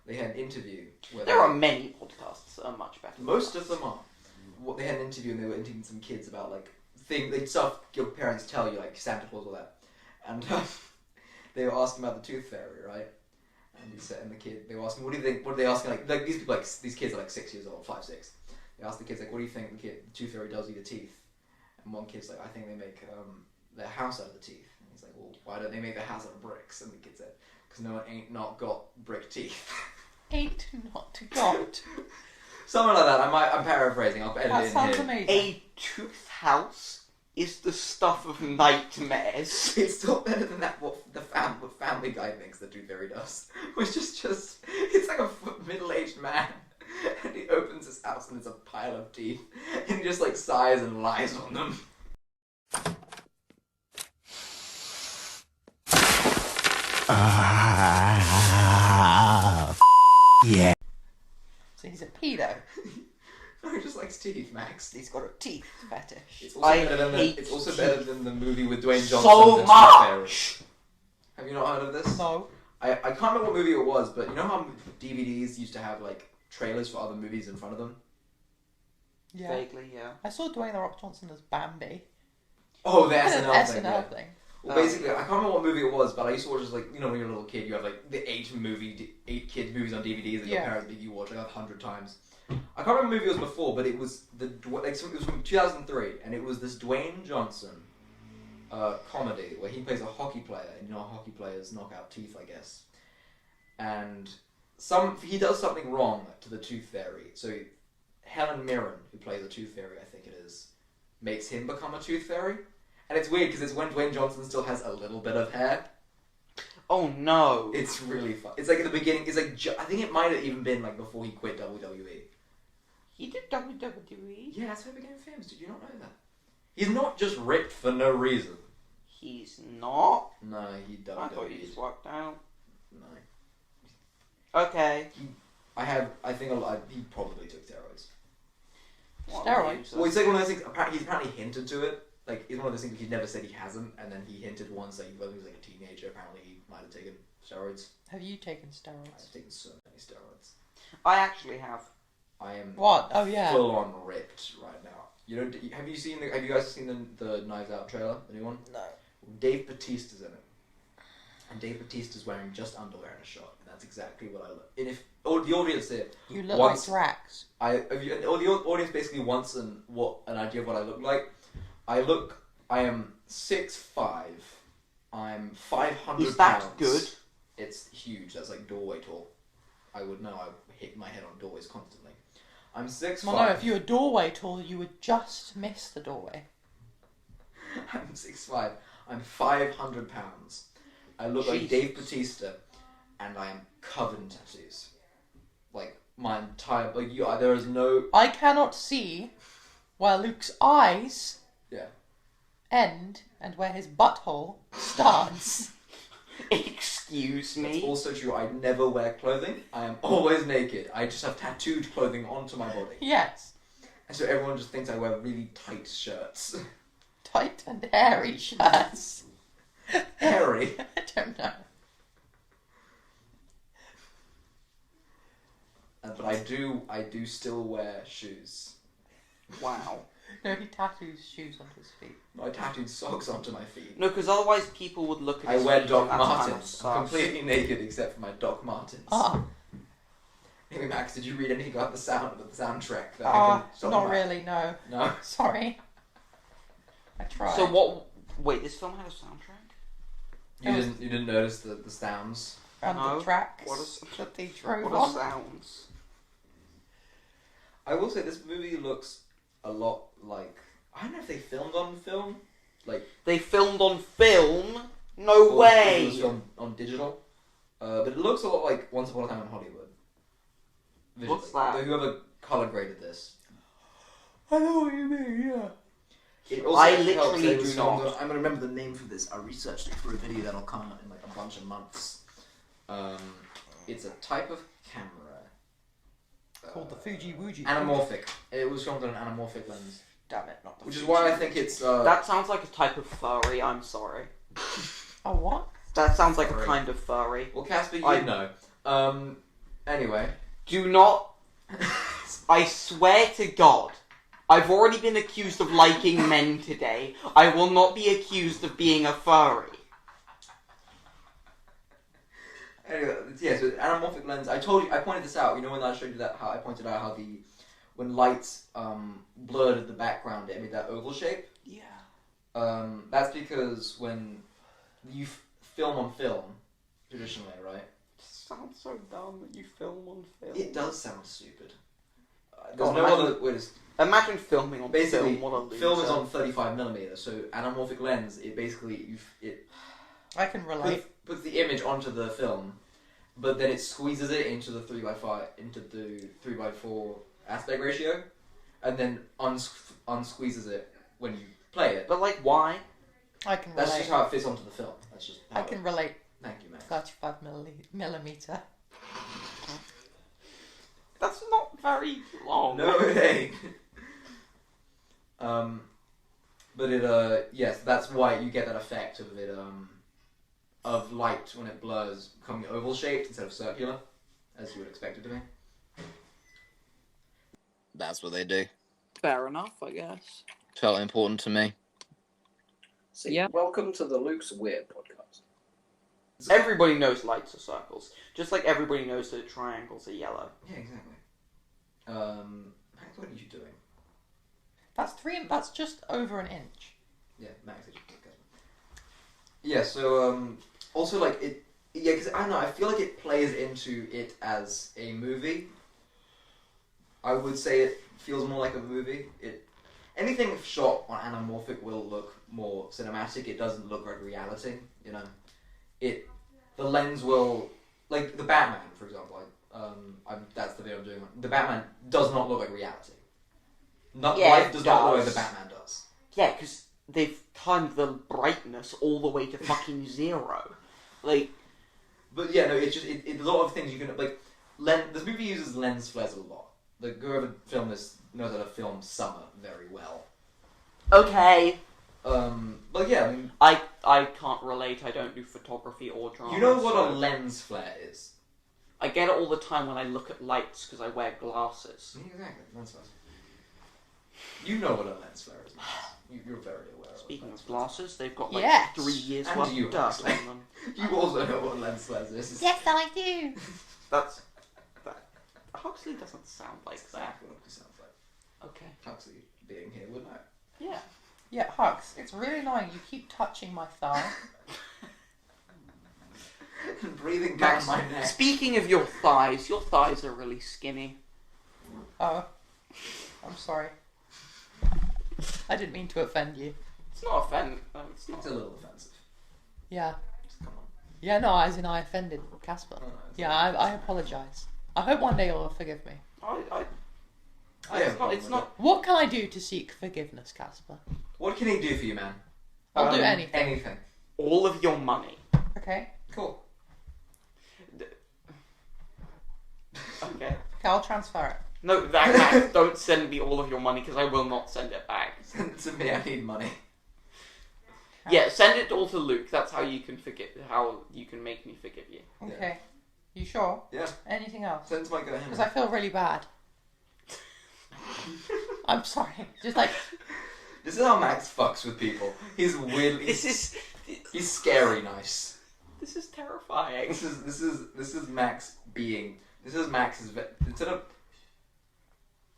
They had an interview where There are many podcasts that are much better. most of them are. What they had an interview and they were interviewing some kids about like stuff your parents tell you, like Santa Claus, all that, and they were asking about the Tooth Fairy, right? And he said, and the kid, they were asking, what do you think? What are they asking? Like these people, like these kids are like 6 years old, 5, 6. They asked the kids like, what do you think the Tooth Fairy does with your teeth? And one kid's like, I think they make their house out of the teeth. And he's like, well, why don't they make their house out of bricks? And the kid said, because no one ain't not got brick teeth. Ain't not got. Something like that. I'm paraphrasing. I'll edit That it in sounds here. amazing. A tooth house is the stuff of nightmares. It's still better than that. What Family Guy thinks the Tooth Fairy does, which is just it's like a middle-aged man, and he opens his house and there's a pile of teeth, and he just like sighs and lies on them. Yeah. So he's a pedo. No, he just likes teeth, Max. He's got a teeth fetish. It's also, it's also better than the movie with Dwayne Johnson. So the Tooth much. Fairy. Have you not heard of this? No. I can't remember what movie it was, but you know how DVDs used to have like trailers for other movies in front of them? Yeah. Vaguely, yeah. I saw Dwayne the Rock Johnson as Bambi. Oh, the An SNL thing. SNL Yeah. thing. Well, basically, I can't remember what movie it was, but I used to watch this, like, you know, when you're a little kid, you have, like, the 8 kids movies on DVDs that your parents make you watch, like, 100 times. I can't remember what movie it was before, but it was it was from 2003, and it was this Dwayne Johnson comedy where he plays a hockey player, and you know how hockey players knock out teeth, I guess. And he does something wrong to the Tooth Fairy, so Helen Mirren, who plays the Tooth Fairy, I think it is, makes him become a Tooth Fairy. And it's weird because it's when Dwayne Johnson still has a little bit of hair. Oh no! It's really fun. It's like at the beginning. It's like I think it might have even been like before he quit WWE. He did WWE. Yeah, that's how he became famous. Did you not know that? He's not just ripped for no reason. He's not. No, he WWE. I thought he just worked out. No. Okay. I think he probably took steroids. Steroids? Well, it's like one of those things. He's apparently hinted to it. Like, it's one of those things he's never said he hasn't, and then he hinted once that when he was like a teenager, apparently he might have taken steroids. Have you taken steroids? I've taken so many steroids. I actually have. I am What? Oh yeah. full on ripped right now. You know, have you guys seen the Knives Out trailer, the new one? No. Dave Bautista's in it, and Dave Bautista's wearing just underwear in a shot, and that's exactly what I look. And if the audience here, You look like Drax. the audience basically wants an idea of what I look like. I am 6'5". I'm 500 Is that pounds. good? It's huge. That's like doorway tall. I would know. I hit my head on doorways constantly. I'm 6'5". Well, no, if you were doorway tall, you would just miss the doorway. I'm 6'5". I'm 500 pounds. I look like Dave Bautista, and I am covered in tattoos. Like my entire there is no. I cannot see where Luke's eyes end and where his butthole starts. Excuse me? It's also true. I never wear clothing. I am always naked. I just have tattooed clothing onto my body. Yes. And so everyone just thinks I wear really tight shirts. Tight and hairy shirts. Hairy? I don't know. But I do still wear shoes. Wow. No, he tattoos shoes onto his feet. I tattooed socks onto my feet. No, because otherwise people would look at I his wear feet Doc and that's kind of Martens. sus. I'm completely naked except for my Doc Martens. Ah. Anyway, Max, did you read anything about the soundtrack? That Not really, no. No? Sorry. I tried. So what... Wait, this film had a soundtrack? You didn't notice the sounds? And No. the tracks What is- that they drove What on. are sounds? I will say this movie looks a lot like... I don't know if they filmed on film. Like... They filmed on film? No Or way! It was filmed on digital. But it looks a lot like Once Upon a Time in Hollywood. Visually. What's that? Whoever color graded this. I know what you mean, yeah. It also I helps literally that it do was filmed not. on- I'm gonna remember the name for this. I researched it for a video that'll come out in like a bunch of months. It's a type of camera Called the Fuji Wuji. anamorphic. It was filmed on an anamorphic lens, Damn it, not the which is Fuji why I Wuji. think it's. That sounds like a type of furry. I'm sorry. Oh, what? That sounds like Furry. a kind of furry. Well, Casper, you I- know. Anyway. Do not. I swear to God, I've already been accused of liking men today. I will not be accused of being a furry. Anyway, yeah, so anamorphic lens. I pointed this out. You know when I showed you that, how I pointed out how when lights blurred at the background, it made that oval shape. Yeah. That's because when you film on film, traditionally, right? It sounds so dumb that you film on film. It does sound stupid. There's God, no imagine- other way to. Imagine filming on Basically, film. What a loser. film is on 35mm, so anamorphic lens. It basically I can relate. puts the image onto the film, but then it squeezes it into the 3x5 into the 3x4 aspect ratio, and then unsqueezes it when you play it. But like, why? I can That's relate. just how it fits onto the film. That's just how I can relate. Thank you, man. 35 millimeter. That's not very long. No, it ain't. But it yes, that's why you get that effect of it of light when it blurs becoming oval shaped instead of circular, as you would expect it to be. That's what they do. Fair enough, I guess. Felt important to me. So, Yeah. welcome to the Luke's Weird podcast. Everybody knows lights are circles, just like everybody knows that triangles are yellow. Yeah, exactly. Max, what are you doing? That's just over an inch. Yeah, Max. Yeah, so also like it. Yeah, because I don't know. I feel like it plays into it as a movie. I would say it feels more like a movie. Anything shot on anamorphic will look more cinematic. It doesn't look like reality. You know, the lens will like the Batman, for example. That's the video I'm doing. The Batman does not look like reality. Yeah, Life it does not look like does. the Batman does. Yeah, because they've timed the brightness all the way to fucking 0. Like, But yeah, no, it's just there's a lot of things you can like. This movie uses lens flares a lot. Like whoever filmed this knows how to film summer very well. okay, But yeah, I mean, I can't relate. I don't do photography or drama. you know what so a lens flare is? I get it all the time when I look at lights because I wear glasses. Yeah, exactly, lens flares. You know what a lens flare is. Max. You're very aware. Speaking of of glasses, they've got like Yes. 3 years And worth you, of dirt Huxley. on them. You also know what a lens flare is. Yes, I do. That Huxley doesn't sound like that. Exactly what it sounds like. Okay. Huxley being here would know. Yeah. Yeah, Hux, it's really annoying. You keep touching my thigh. Breathing down Max, my neck. speaking of your thighs are really skinny. Oh, I'm sorry. I didn't mean to offend you. It's not offend. It's not. It's a little offensive. Yeah. Just come on. Yeah, no, as in I offended Casper. Oh, no, it's Yeah, not. I apologise. I hope one day you'll forgive me. It's not. What can I do to seek forgiveness, Casper? What can he do for you, man? I'll do anything. Anything. All of your money. Okay? Cool. Okay. Okay, I'll transfer it. No, Max, don't send me all of your money because I will not send it back. Send it to me. I need money. Yeah, send it all to Luke. That's how you can how you can make me forgive you. Okay. You sure? Yeah. Anything else? Send it to my guy. Because I feel really bad. I'm sorry. Just like, This is how Max fucks with people. He's weirdly. This He's scary nice. is terrifying. This is Max being. This is Max's. Instead of.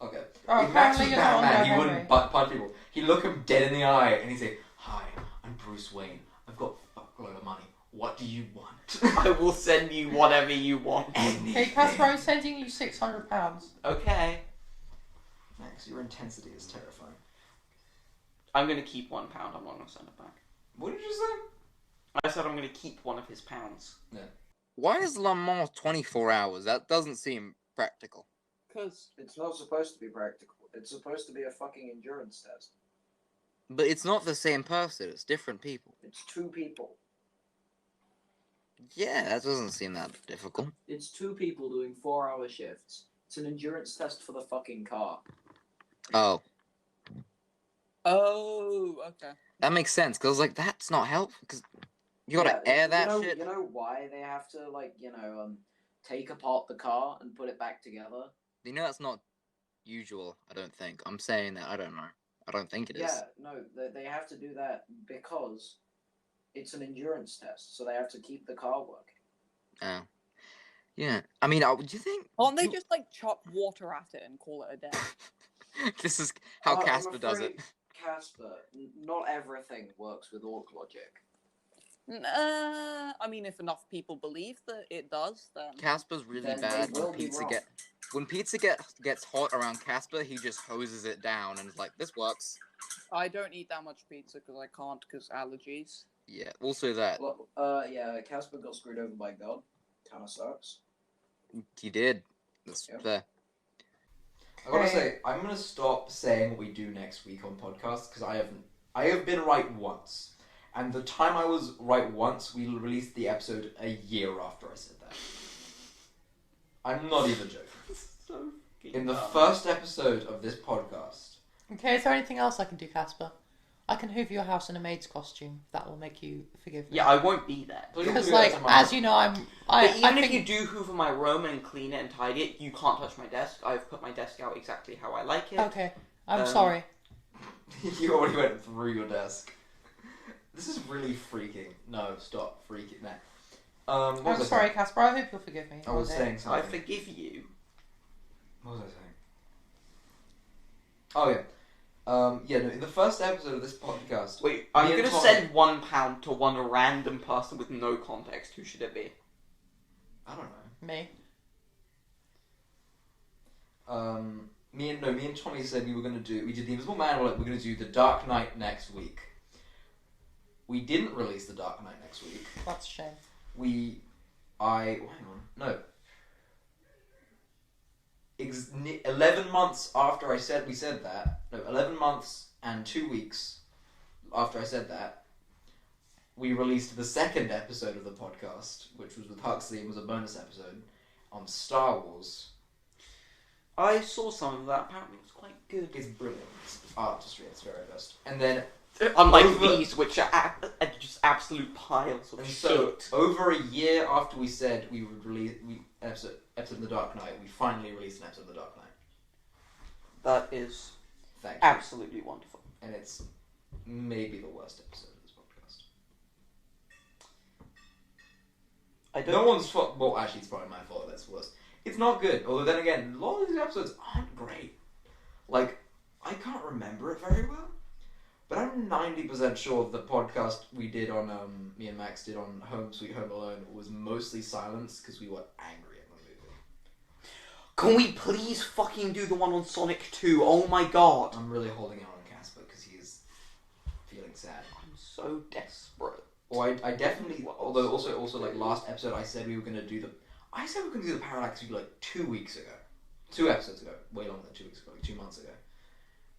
Okay. Oh, If Max was apparently you're not Batman, on he there, wouldn't Henry. punch people. He'd look him dead in the eye and he'd say, "Hi, I'm Bruce Wayne. I've got a fuckload of money. What do you want?" I will send you whatever you want. okay, Casper, I'm sending you £600. Okay. Max, your intensity is terrifying. I'm gonna keep £1. I'm not gonna send it back. What did you say? I said I'm gonna keep one of his pounds. Why is Le Mans 24 hours? That doesn't seem practical. Because It's not supposed to be practical. It's supposed to be a fucking endurance test. But it's not the same person. It's different people. It's two people. Yeah, that doesn't seem that difficult. It's two people doing 4-hour shifts. It's an endurance test for the fucking car. Oh, Oh, okay. that makes sense. Because like that's not helpful. Because you gotta air that shit. You know why they have to take apart the car and put it back together? You know that's not usual. I don't think. I'm saying that. I don't know. I don't think it is. Yeah, no, they have to do that because it's an endurance test, so they have to keep the car working. Oh. Yeah. I mean, do you think? Can't they just like chuck water at it and call it a day? This is how Casper does it. Casper, not everything works with orc logic. I mean, if enough people believe that it does, then Casper's really Then bad they will when be pizza wrong. when pizza gets hot around Casper, he just hoses it down and is like, this works. I don't eat that much pizza because I can't because allergies. Yeah. Also that Well, yeah, Casper got screwed over by God. Kind of sucks. he did. That's Yep. fair. I gotta say, I'm gonna stop saying what we do next week on podcasts because I have been right once, and the time I was right once, we released the episode a year after I said that. I'm not even joking. So In the first episode of this podcast, Okay, is there anything else I can do, Casper? I can hoover your house in a maid's costume. That will make you forgive me. Yeah, I won't be there. please Because, do that like, to my- as you know, I But even think if you do hoover my room and clean it and tidy it, you can't touch my desk. I've put my desk out exactly how I like it. Okay, I'm Um, sorry. You already went through your desk. This is really freaking. No, stop freaking. Nah. What I'm was I sorry, saying? Casper. I hope you'll forgive me. I was one day. saying I something. forgive you. What was I saying? Oh yeah. Yeah. No. In the first episode of this podcast, Wait, I'm me and gonna Tom- send £1 to one random person with no context. Who should it be? I don't know. Me. Me and Tommy said we did the Invisible Man. We're gonna do the Dark Knight next week. We didn't release the Dark Knight next week. That's a shame. Hang on, no. 11 months after we said that. No, 11 months and 2 weeks after I said that, we released the second episode of the podcast, which was with Huxley and was a bonus episode on Star Wars. I saw some of that. Apparently, it was quite good. It's brilliant. It's artistry at its very best. And then, Unlike Over- these, which are just absolute piles of and so shit. over a year after we said we would release episode of The Dark Knight, we finally released an episode of The Dark Knight. That is Thank you. absolutely wonderful. And it's maybe the worst episode of this podcast. I don't. No one's fault. Well, actually, it's probably my fault. That's worse. It's not good. Although then again, a lot of these episodes aren't great. Like, I can't remember it very well, but I'm 90% sure the podcast we did on me and Max did on Home Sweet Home Alone was mostly silence because we were angry at the movie. Can we please fucking do the one on Sonic 2? Oh my god. I'm really holding out on Casper because he's feeling sad. I'm so desperate. Or I definitely. Although also like last episode, I said we were gonna do the. I said we were gonna do the Parallax View like 2 weeks ago, 2 episodes ago, way longer than 2 weeks ago, like 2 months ago,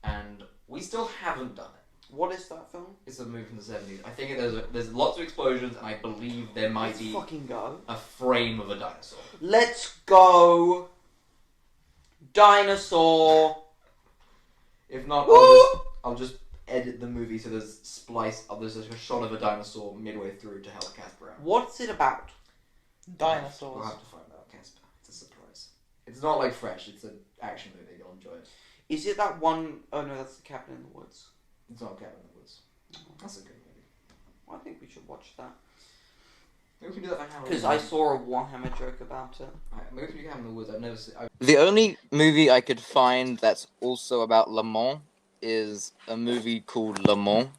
and we still haven't done it. What is that film? It's a movie from the 70s. I think there's lots of explosions, and I believe there might Let's be fucking go. a frame of a dinosaur. Let's go. Dinosaur. If not, I'll just edit the movie so there's there's a shot of a dinosaur midway through to help Casper out. What's it about? Dinosaurs. We'll have to find out, Casper. It's a surprise. It's not like Fresh. It's an action movie. You'll enjoy it. Is it that one oh no, that's the Cabin in the Woods. It's not Cabin in the Woods. That's a good movie. Well, I think we should watch that. Maybe we can do that for Halloween. Because I saw a Warhammer joke about it. Alright, maybe we can do Cabin in the Woods. I've never seen. The only movie I could find that's also about Le Mans is a movie called Le Mans.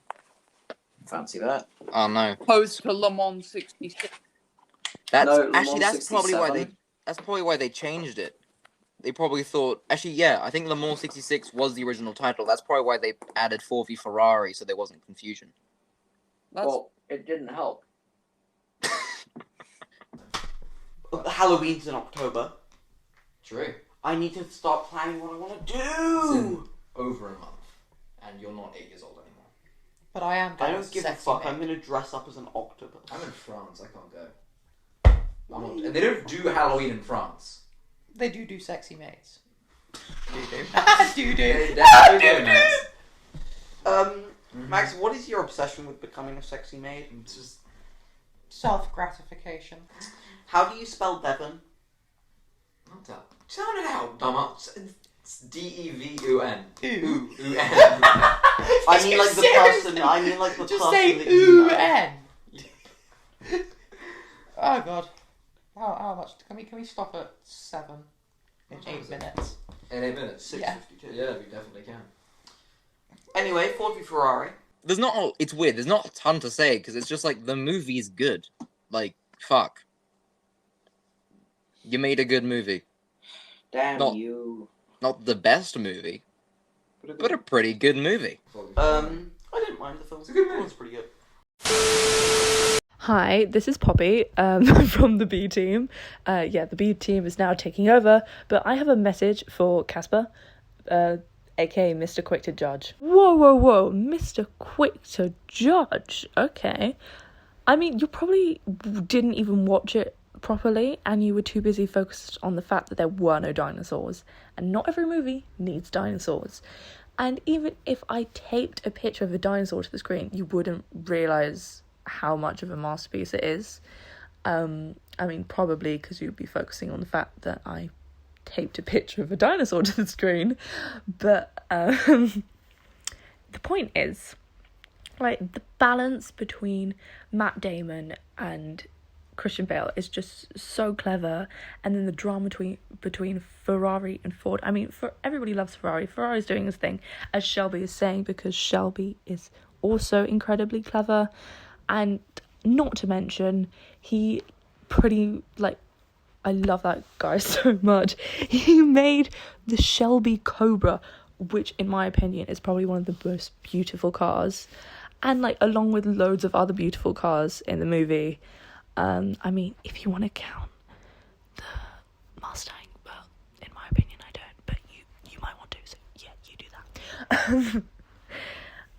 Fancy that. Oh no, Opposed to Le Mans 66. that's No, Le actually Mans that's probably why 67. that's probably why they changed it. They probably thought actually yeah, I think Le Mans 66 was the original title. That's probably why they added 4v Ferrari so there wasn't confusion. That's Well, it didn't help. Halloween's in October. True. I need to start planning what I want to It's do. in over a month, and you're not 8 years old anymore. But I am I going don't give a sexy fuck. maid. I'm gonna dress up as an octopus. I'm in France. I can't go. And they don't do Halloween in France. They do sexy maids. Do. Do. They definitely do, Max. Max, what is your obsession with becoming a sexy maid? It's just Self-gratification. How do you spell Devon? not that. Sound it out, dumbass. It's D-E-V-U-N. Ooh. Ooh-N. I mean like the Seriously? person. I mean like the Just person say that you know. ooh-n. Oh god. How much? Can we stop at 7 in What time 8 is it? minutes? In 8 minutes. 6:52. Yeah, we definitely can. Anyway, Ford v Ferrari. There's not. It's weird. There's not a ton to say because it's just like the movie's good. Like fuck. You made a good movie. Damn Not- you. Not the best movie, but a pretty good movie. I didn't mind the film. It's a good movie. It was pretty good. Hi, this is Poppy from the B team. The B team is now taking over, but I have a message for Casper, aka Mr. Quick to Judge. Whoa, Mr. Quick to Judge. Okay. I mean, you probably didn't even watch it properly, and you were too busy focused on the fact that there were no dinosaurs, and not every movie needs dinosaurs. And even if I taped a picture of a dinosaur to the screen, you wouldn't realise how much of a masterpiece it is. I mean, probably because you'd be focusing on the fact that I taped a picture of a dinosaur to the screen. But the point is, like, the balance between Matt Damon and Christian Bale is just so clever, and then the drama between Ferrari and Ford. I mean, everybody loves Ferrari. Ferrari's doing his thing, as Shelby is saying, because Shelby is also incredibly clever. And not to mention, he I love that guy so much. He made the Shelby Cobra, which in my opinion is probably one of the most beautiful cars. And like, along with loads of other beautiful cars in the movie. I mean, if you want to count the Mustang, well, in my opinion I don't, but you might want to, so yeah, you do that.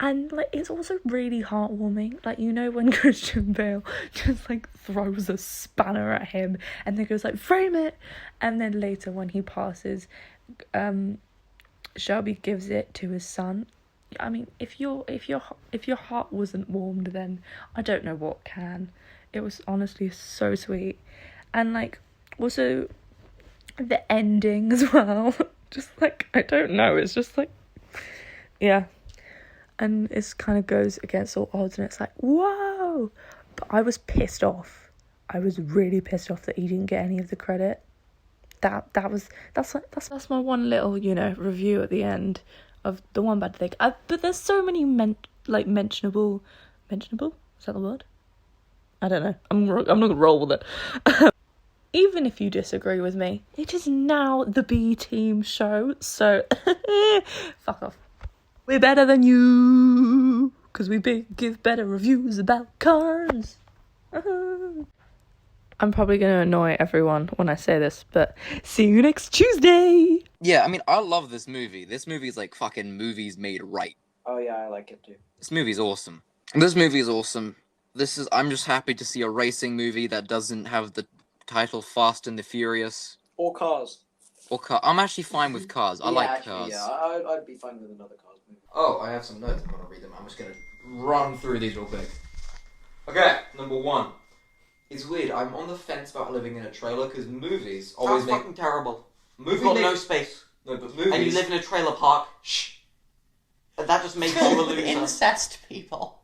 And like, it's also really heartwarming. Like, you know, when Christian Bale just like throws a spanner at him and then goes like, frame it, and then later when he passes, Shelby gives it to his son. I mean, if your heart wasn't warmed, then I don't know what can. It was honestly so sweet. And like, also the ending as well. Just like, I don't know, it's just like, yeah. And it kind of goes against all odds, and it's like, whoa! But I was pissed off. I was really pissed off that he didn't get any of the credit. That's my one little, review at the end of the one bad thing. But there's so many mentionable. Is that the word? I don't know. I'm not gonna roll with it. Even if you disagree with me, it is now the B Team show. So fuck off. We're better than you, because we give better reviews about cars. I'm probably going to annoy everyone when I say this, but see you next Tuesday! Yeah, I mean, I love this movie. This movie is like fucking movies made right. Oh yeah, I like it too. This movie's awesome. This movie is awesome. I'm just happy to see a racing movie that doesn't have the title Fast and the Furious. Or Cars. I'm actually fine with Cars. I like Cars. Yeah, I'd be fine with another Cars movie. Oh, I have some notes. I'm going to read them. I'm just going to run through these real quick. Okay, number 1. It's weird. I'm on the fence about living in a trailer because movies always That's fucking terrible. Movies You've got no space. No, but movies. And you live in a trailer park. Shh. And that just makes you a loser. Incest people.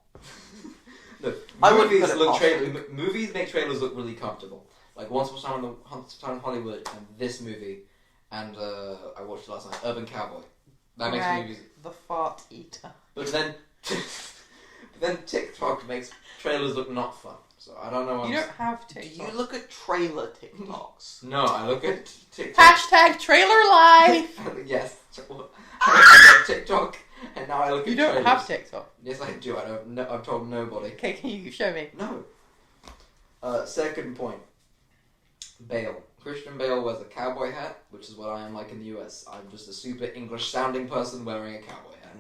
No, I wouldn't movies put it look past movies make trailers look really comfortable. Like Once Upon a Time in Hollywood and this movie, and I watched it last night, Urban Cowboy. That makes movies. The fart eater. But then TikTok makes trailers look not fun. So I don't know. You don't have to. Do you look at trailer TikToks? No, I look at TikTok. Hashtag trailer life. Yes. I got TikTok, and now I look at You don't trailers. have TikTok. Yes, I do. I've told nobody. Okay, can you show me? No. Second point. Bale. Christian Bale wears a cowboy hat, which is what I am like in the US. I'm just a super English-sounding person wearing a cowboy hat.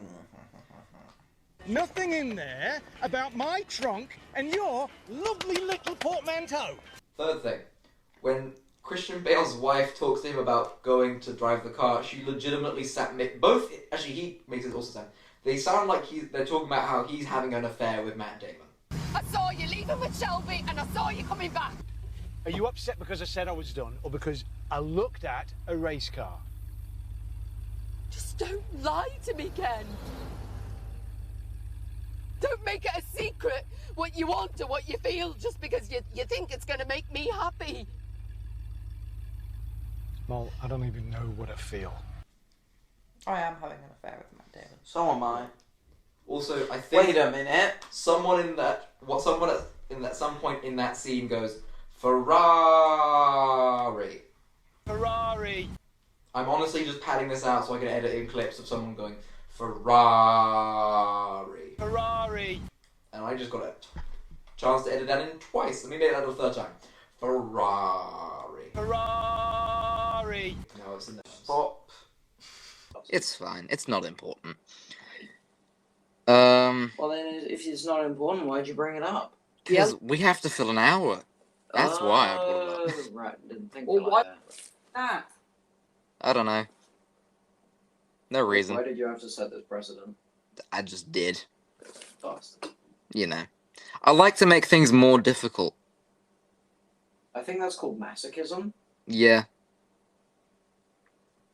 Nothing in there about my trunk and your lovely little portmanteau. Third thing, when Christian Bale's wife talks to him about going to drive the car, she legitimately both. Actually, he makes it also sound. They sound like they're talking about how he's having an affair with Matt Damon. I saw you leaving with Shelby, and I saw you coming back. Are you upset because I said I was done, or because I looked at a race car? Just don't lie to me, Ken. Don't make it a secret what you want or what you feel just because you think it's going to make me happy. Well, I don't even know what I feel. I am having an affair with Matt Damon. So am I. Also, I think. Wait a minute. Someone at some point in that scene goes, Ferrari. Ferrari. I'm honestly just padding this out so I can edit in clips of someone going, Ferrari. Ferrari. And I just got a chance to edit that in twice. Let me make that a third time. Ferrari. Ferrari. No, it's in there. Stop. It's fine. It's not important. Well, then, if it's not important, why'd you bring it up? Because we have to fill an hour. That's why I brought it up. Right, didn't think Well, about why that. that? I don't know. No reason. Why did you have to set this precedent? I just did. Bastard. You know. I like to make things more difficult. I think that's called masochism. Yeah.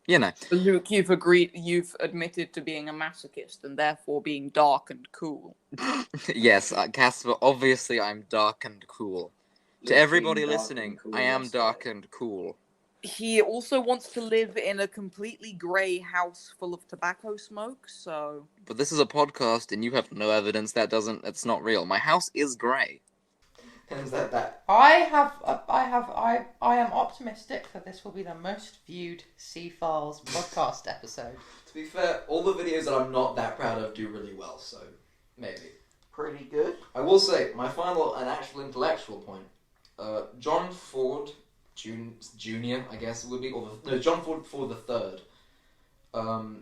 You know. Luke, you've admitted to being a masochist and therefore being dark and cool. Yes, Casper, obviously I'm dark and cool. To everybody listening, I am dark and cool. He also wants to live in a completely grey house full of tobacco smoke, so... But this is a podcast and you have no evidence it's not real. My house is grey. Is that? I am optimistic that this will be the most viewed C-Files podcast episode. To be fair, all the videos that I'm not that proud of do really well, so maybe. Pretty good. I will say, my final and actual intellectual point, John Ford Jr., I guess it would be, John Ford the Third.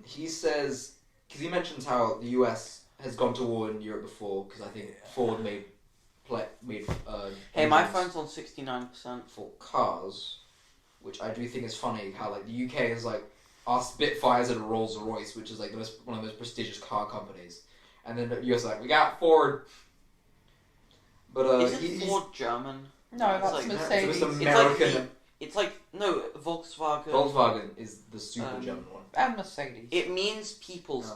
He says, because he mentions how the US has gone to war in Europe before, because I think Ford made hey, my phone's on 69%. For cars, which I do think is funny, how like the UK is like our Spitfires and Rolls Royce, which is like one of the most prestigious car companies, and then the US is like, we got Ford. But Isn't Ford German? No, that's Mercedes. It's American. It's like no, Volkswagen. Volkswagen is the super German one. And Mercedes. It means people's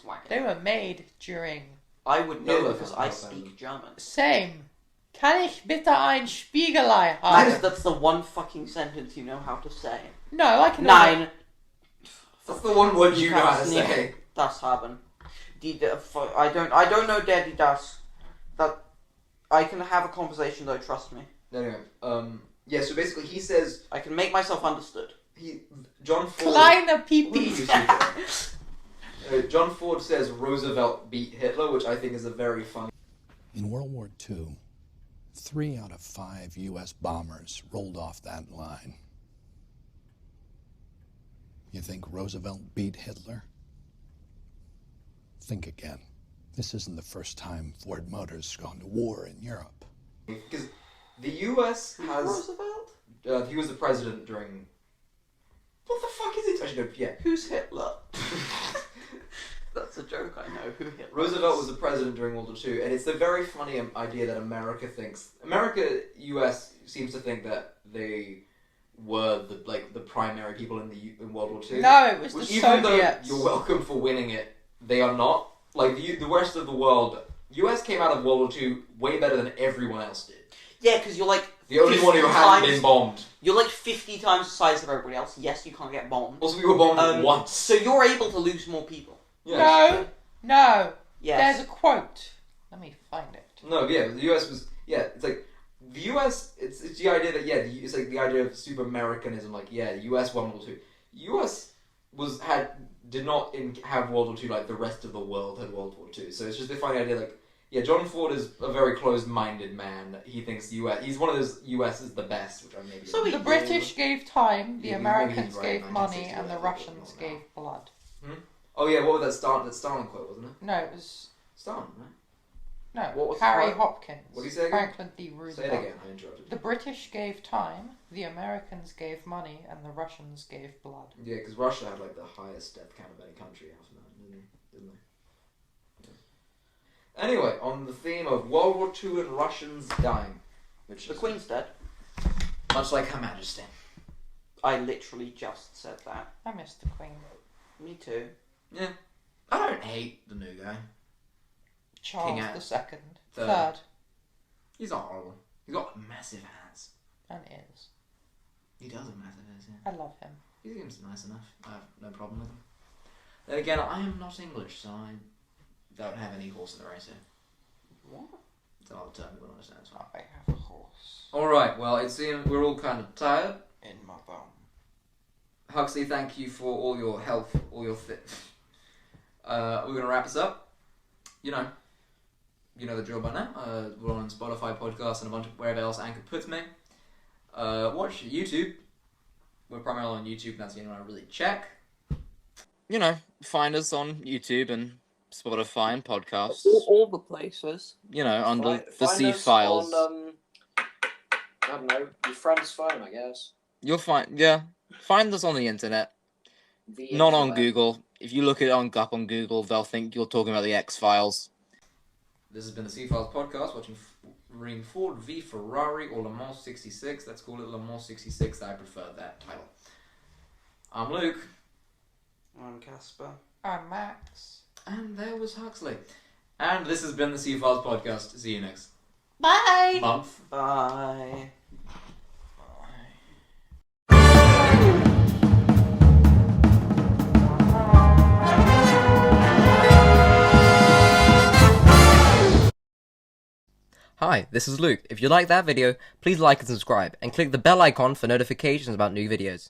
wagon. They were made during... I would know because I speak German. Same. Kann ich bitte ein Spiegelei haben? That's the one fucking sentence you know how to say. No, I can... Nine. That's the one word you know how to say. Das haben. I don't know der die das. That I can have a conversation though, trust me. Anyway, yeah, so basically he says... I can make myself understood. John Ford... Kleine Pipi. John Ford says Roosevelt beat Hitler, which I think is a very funny... In World War II, 3 out of 5 U.S. bombers rolled off that line. You think Roosevelt beat Hitler? Think again. This isn't the first time Ford Motors has gone to war in Europe. Because the U.S. has... Roosevelt? He was the president during... What the fuck is it? Actually, no, yeah. Who's Hitler? That's a joke, I know. Who Hitler Roosevelt was the president during World War II, and it's a very funny idea that U.S. seems to think that they were the primary people in World War II. No, it was the even Soviets. Though you're welcome for winning it, they are not. Like, the rest of the world, U.S. came out of World War II way better than everyone else did. Yeah, because you're like... The only one who hadn't been bombed. You're like 50 times the size of everybody else. Yes, you can't get bombed. Also, we were bombed once. So you're able to lose more people. Yes. No. Yes. There's a quote. Let me find it. No, yeah, the US was... Yeah, it's like... The US... It's the idea that, it's like the idea of super Americanism. Like, the US won World War II. US did not have World War II like the rest of the world had World War II. So it's just a funny idea, like... Yeah, John Ford is a very closed-minded man. He thinks the US... He's one of those US is the best, which I maybe... So the British gave time, the Yeah, Americans maybe he's right, gave money, 1960, and the Russians gave blood. Oh yeah, what was that Stalin quote, wasn't it? No, it was Stalin, right? no. What was the Harry quote? Hopkins. What do you say again? Franklin D. Roosevelt. Say it again. I interrupted. The British gave time, the Americans gave money, and the Russians gave blood. Yeah, because Russia had like the highest death count of any country after that, didn't they? Yeah. Anyway, on the theme of World War II and Russians dying, which The is Queen's dead. much like Her Majesty. I literally just said that. I miss the Queen. Me too. Yeah, I don't hate the new guy. Charles King the Second. Third. Third. He's not horrible. He's got massive hands. And ears. He does have massive hands. Yeah. I love him. He seems nice enough. I have no problem with him. Then again, I am not English, so I don't have any horse in the race here. What? It's another term you won't understand. So. I have a horse. Alright, well, it seems we're all kind of tired. In my bum. Huxley, thank you for all your help, all your we're going to wrap this up. You know the drill by now. We're on Spotify, podcasts, and a bunch of wherever else Anchor puts me. Watch YouTube. We're primarily on YouTube, and that's the only one I really check. You know, find us on YouTube and Spotify and podcasts. All the places. You know, under the Find C us files. on, I don't know, your friend's phone, I guess. You'll find us on the internet. The Not on internet. Google. If you look it up on Google, they'll think you're talking about the X-Files. This has been the C-Files podcast, watching reading Ford v Ferrari or Le Mans 66. Let's call it Le Mans 66. I prefer that title. I'm Luke. I'm Casper. I'm Max. And there was Huxley. And this has been the C-Files podcast. See you next Bye! month. Bye. Hi, this is Luke. If you like that video, please like and subscribe, and click the bell icon for notifications about new videos.